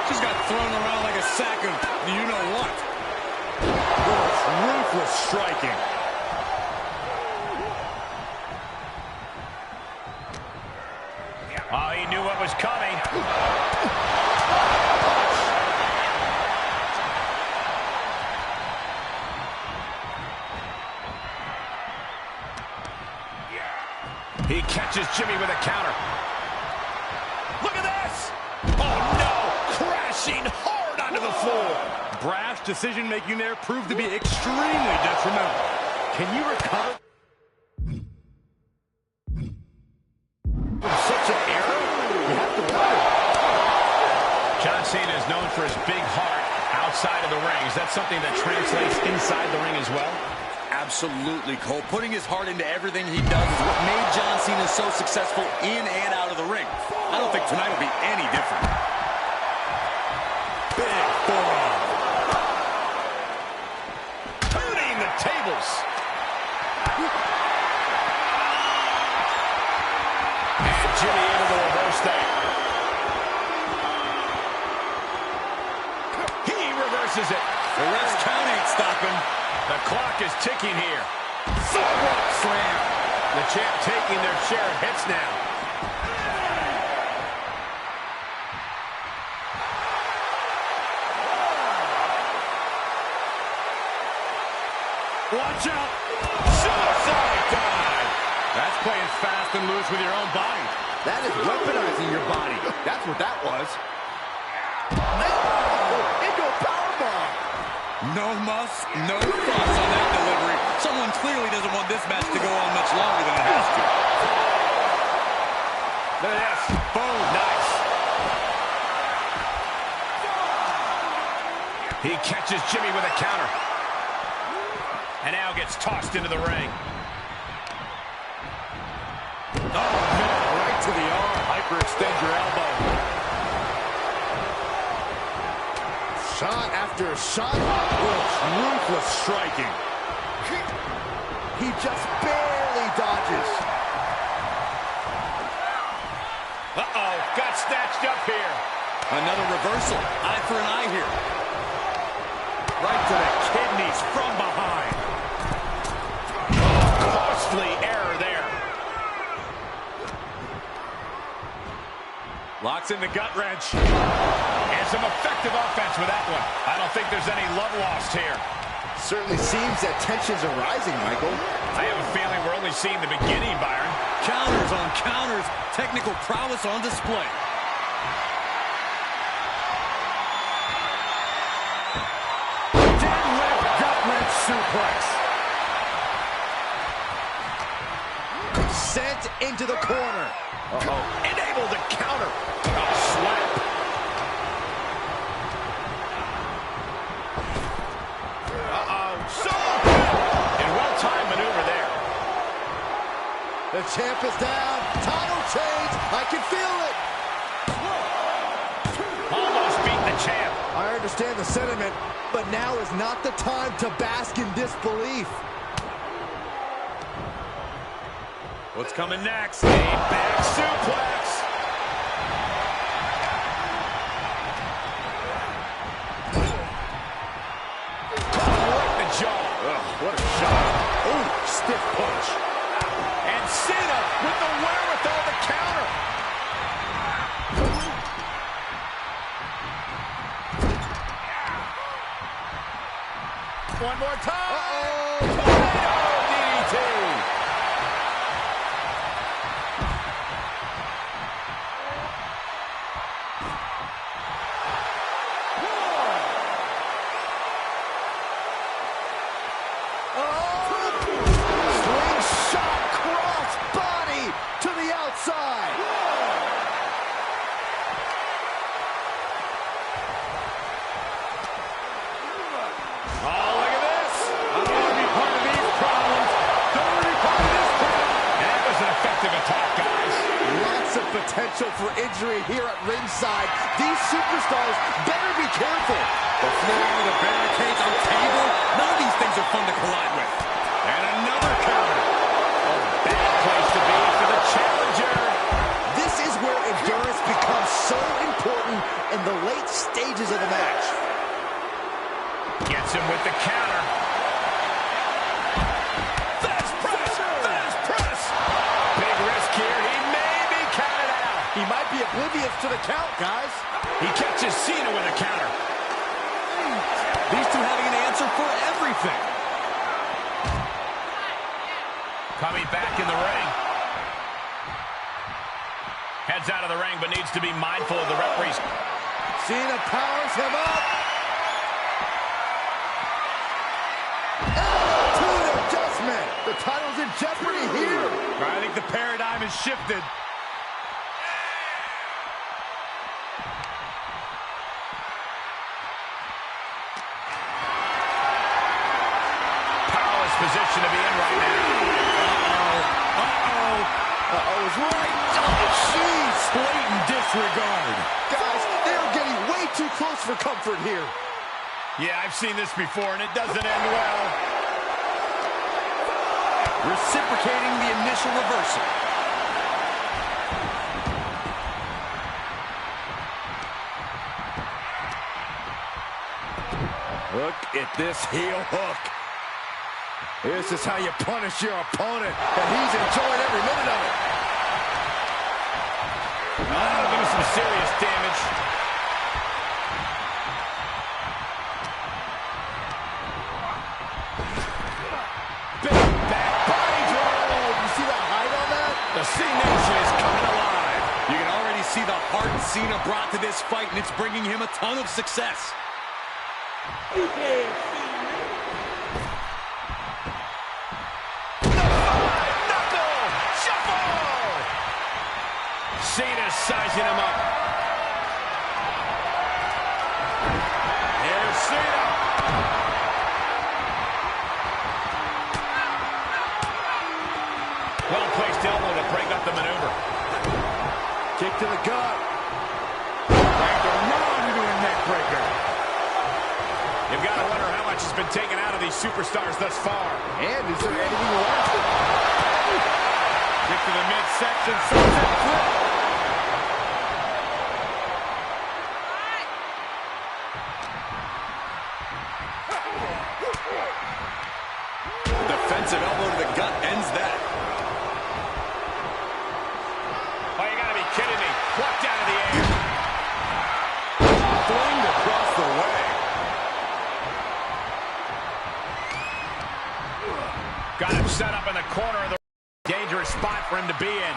Just got thrown around like a sack of you-know-what. Oh, it's ruthless striking. Oh, he knew what was coming. He catches Jimmy with a counter. Look at this! Oh, no! Crashing hard onto the floor. Brash decision-making there proved to be extremely detrimental. Can you recover from such an error? You have to wonder. John Cena is known for his big heart outside of the ring. Is that something that translates inside the ring as well? Absolutely, Cole. Putting his heart into everything he does is what made John Cena so successful in and out of the ring. I don't think tonight will be any different. Big forearm. Turning the tables. And Jimmy able to reverse that. He reverses it. The ref's count ain't stopping. The clock is ticking here. Sidewalk slam. The champ taking their share of hits now. Watch out. Suicide dive. That's playing fast and loose with your own body. That is weaponizing your body. That's what that was. Into a powerbomb. No muss, no fuss on that delivery. Someone clearly doesn't want this match to go on much longer than it has to. Look at this. Boom. Nice. He catches Jimmy with a counter. And now gets tossed into the ring. Oh, man, right to the arm. Hyperextend your elbow. Shot after shot. Oh, ruthless striking. He just barely dodges. Uh-oh. Got snatched up here. Another reversal. Eye for an eye here. Right to the kidneys from behind. Costly error there. Locks in the gut wrench. And some effective offense with that one. I don't think there's any love lost here. Certainly seems that tensions are rising, Michael. I have a feeling we're only seeing the beginning, Byron. Counters on counters. Technical prowess on display. Deadlift gut wrench suplex. Sent into the corner. Uh-oh. Enabled to counter. Oh, slap. Uh-oh. So good. And champ is down. Title change. I can feel it. Almost beat the champ. I understand the sentiment, but now is not the time to bask in disbelief. What's coming next? A back suplex. Right the jaw. What a shot. Ooh, stiff punch. And Cena with the wherewithal to counter. One more time. Tornado DDT. Slingshot cross body to the outside. Oh, look at this. I don't want to be part of these problems. Don't want to be part of this problem. That was an effective attack, guys. Lots of potential for injury here at ringside. These superstars better be careful. The floor, the barricades, on table. None of these things are fun to collide with. And another counter. A bad place to be for the challenger. This is where endurance becomes so important in the late stages of the match. Gets him with the counter. Fast press! Fast press! Big risk here. He may be counted out. He might be oblivious to the count, guys. He catches Cena with a counter. These two having an answer for everything. Coming back in the ring. Heads out of the ring, but needs to be mindful of the referees. Cena powers him up. Attitude adjustment. The title's in jeopardy here. I think the paradigm has shifted. Powerless position to be in right now. Uh-oh is right. Oh, jeez. Blatant disregard. Guys, they are getting way too close for comfort here. Yeah, I've seen this before, and it doesn't end well. Reciprocating the initial reversal. Look at this heel hook. This is how you punish your opponent, and he's enjoying every minute of it. That'll do some serious damage. Big back body drop. Oh, you see that height on that? The C-Nation is coming alive. You can already see the heart Cena brought to this fight, and it's bringing him a ton of success. Cena's sizing him up. Here's Cena. Well-placed elbow to break up the maneuver. Kick to the gut. And a run into a neck breaker. You've got to wonder how much has been taken out of these superstars thus far. And is there anything left? Kick to the midsection. Sunset flip. Defensive elbow to the gut ends that. Oh, you gotta be kidding me. Plucked out of the air. Flinged across the way. Got him set up in the corner of the dangerous spot for him to be in.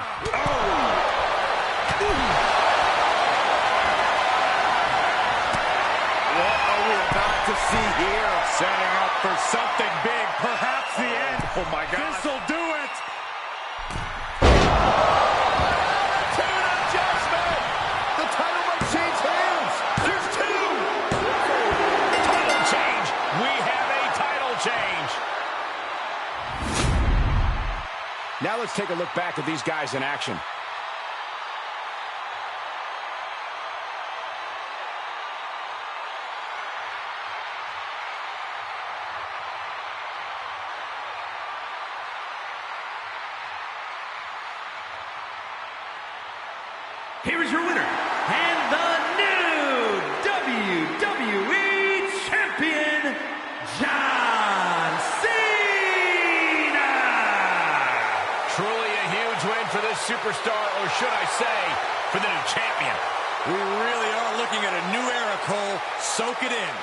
What are we about to see here? Setting up for something big, perhaps the end. Oh my God. This'll do it. Tune adjustment. The title might change hands. There's two. Title change. We have a title change. Now the let's take a look back at these guys in action. Here is your winner, and the new WWE Champion, John Cena! Truly a huge win for this superstar, or should I say, for the new champion. We really are looking at a new era, Cole. Soak it in.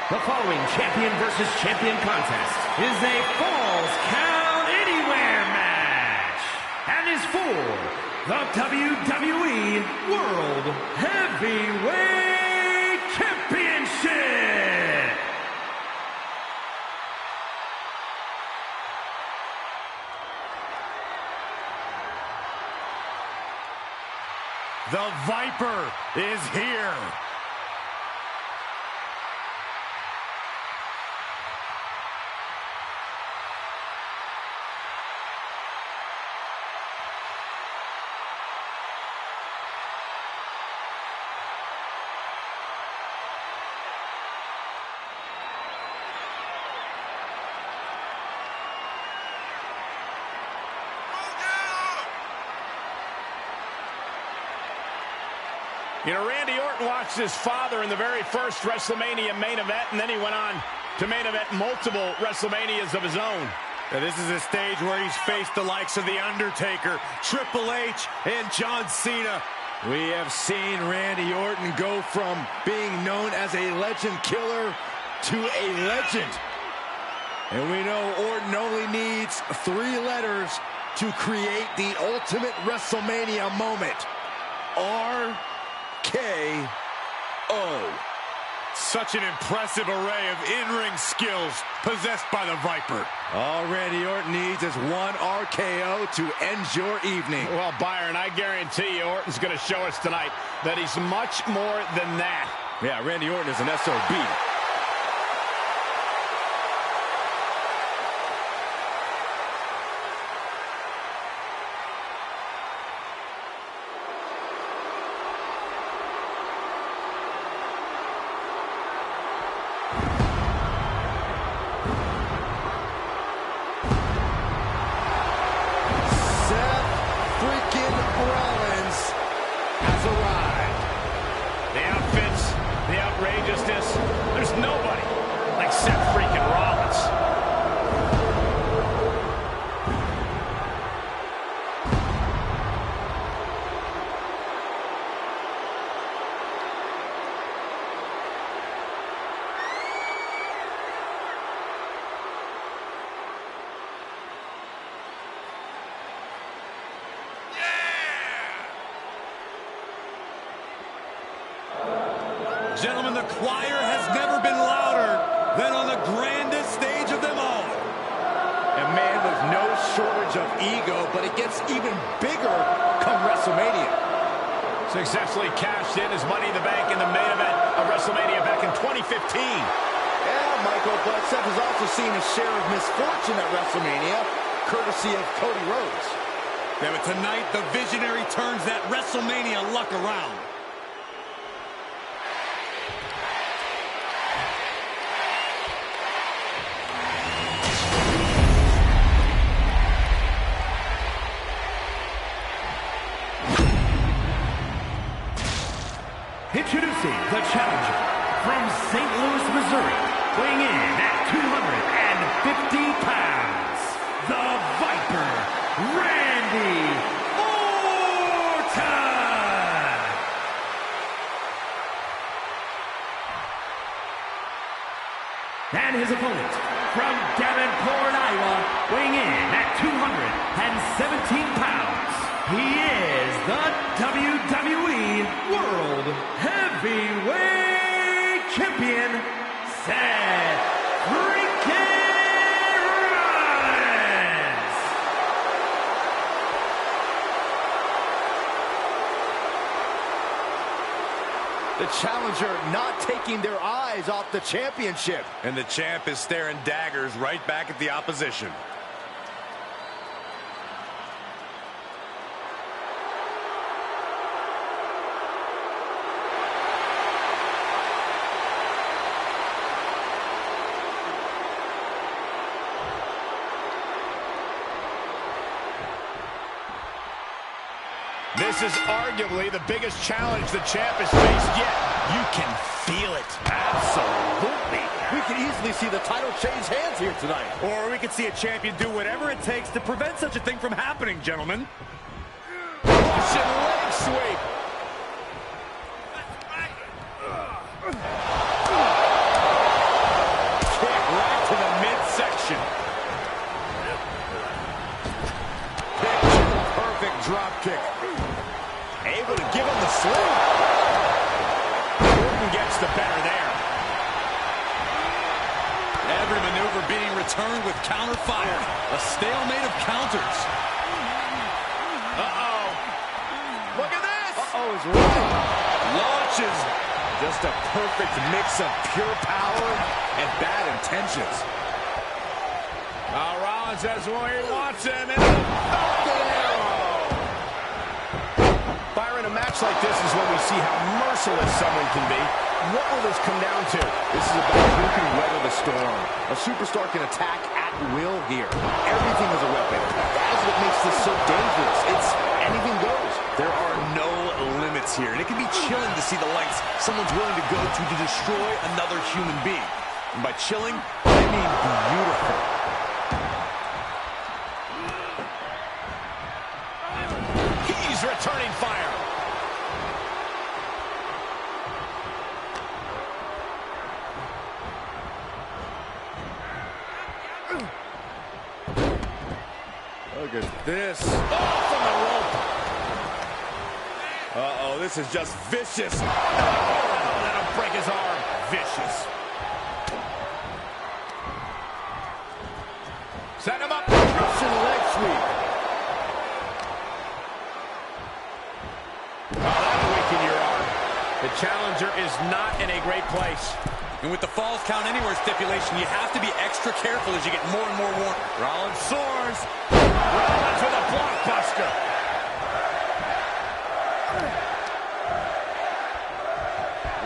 The following champion versus champion contest is a Falls Count Anywhere match and is for the WWE World Heavyweight Championship. The Viper is here. You know, Randy Orton watched his father in the very first WrestleMania main event, and then he went on to main event multiple WrestleManias of his own. Now, this is a stage where he's faced the likes of The Undertaker, Triple H, and John Cena. We have seen Randy Orton go from being known as a legend killer to a legend. And we know Orton only needs 3 letters to create the ultimate WrestleMania moment. RKO. Such an impressive array of in-ring skills possessed by the Viper. All Randy Orton needs is 1 RKO to end your evening. Well, Byron, I guarantee you Orton's going to show us tonight that he's much more than that. Yeah, Randy Orton is an SOB. There's nobody like Seth freaking Rollins. Gentlemen, the choir has never been louder than on the grandest stage of them all. A man with no shortage of ego, but it gets even bigger come WrestleMania. Successfully cashed in his Money in the Bank in the main event of WrestleMania back in 2015. Yeah, Michael, but Seth has also seen his share of misfortune at WrestleMania, courtesy of Cody Rhodes. Yeah, but tonight, the Visionary turns that WrestleMania luck around. the challenger not taking their eyes off the championship. And the champ is staring daggers right back at the opposition. This is arguably the biggest challenge the champ has faced yet. You can feel it. Absolutely. We can easily see the title change hands here tonight. Or we could see a champion do whatever it takes to prevent such a thing from happening, gentlemen. Russian leg sweep. Kick right to the midsection. Picture perfect drop kick. Able to give him the slip. Gordon gets the better there. Every maneuver being returned with counter fire. A stalemate of counters. Uh-oh. Look at this. Uh-oh is right. Launches. Just a perfect mix of pure power and bad intentions. Rollins has where he wants him. And Byron, a match like this is when we see how merciless someone can be. What will this come down to? This is about who can weather the storm. A superstar can attack at will here. Everything is a weapon. That's what makes this so dangerous. It's anything goes. There are no limits here, and it can be chilling to see the lengths someone's willing to go to destroy another human being. And by chilling, I mean beautiful. He's returning fire. Look at this. Off from the rope. Uh-oh, this is just vicious. Oh, that'll break his arm. Vicious. Set him up. Russian leg sweep. Oh, that'll weaken your arm. The challenger is not in a great place. And with the Falls Count Anywhere stipulation, you have to be extra careful as you get more and more warning. Rollins soars. Rollins with a blockbuster.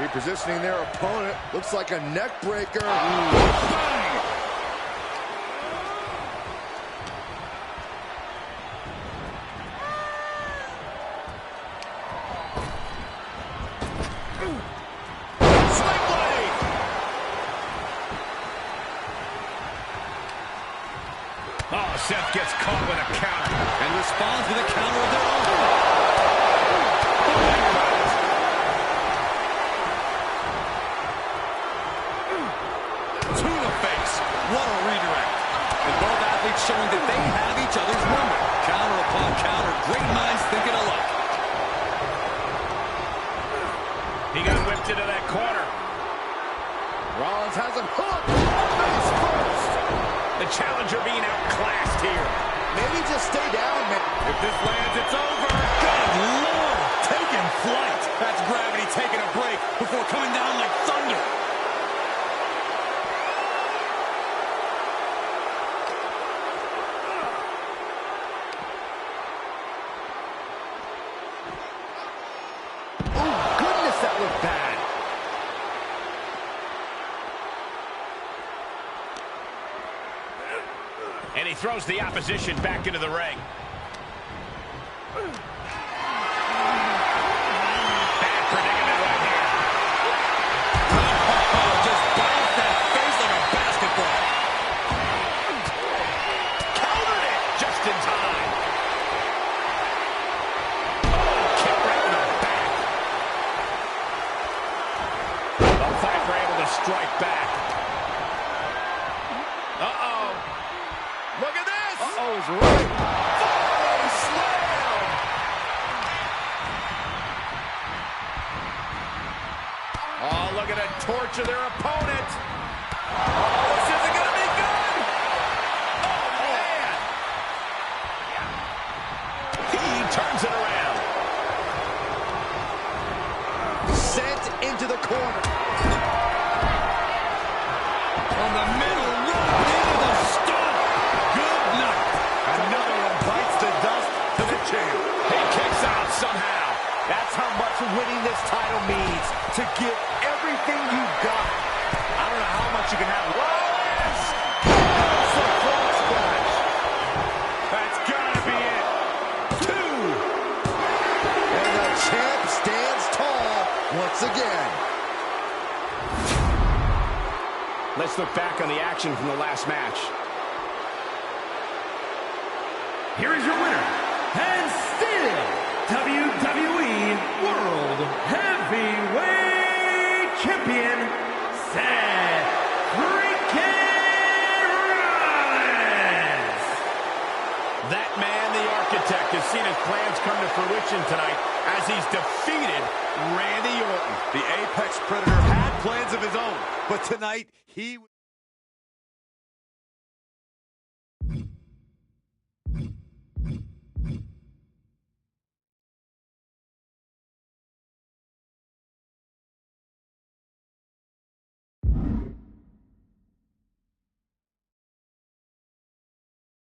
Repositioning their opponent. Looks like a neck breaker. Bang! Snake blade! Oh, Seth gets caught with a counter. And responds with a counter of their own. To the face. What a redirect. And both athletes showing that they have each other's number. Counter upon counter. Great minds thinking alike. He got whipped into that corner. Rollins has him hooked. Face first. The challenger being outclassed here. Maybe just stay down, man. If this lands, it's over. Good Lord. Taking flight. That's gravity taking a break before coming down like thunder. Oh, goodness, that looked bad. And he throws the opposition back into the ring. Bad predicament right here. Oh, just bounced that face like a basketball. Countered it just in time. Oh, kick right in the back. The Piper able to strike back. Uh-oh. Look at this. Uh-oh is right. Follow slam. Oh, look at it torture their opponent. Oh, this isn't going to be good. Oh, man. He turns it around. Sent into title means to give everything you've got. I don't know how much you can have. Rollins! That's a frog splash. That's gotta be it. 2. And the champ stands tall once again. Let's look back on the action from the last match. Here is your winner, and still WWE World Heavyweight Champion, Seth freaking Rollins. That man, the architect, has seen his plans come to fruition tonight as he's defeated Randy Orton. The Apex Predator had plans of his own, but tonight he...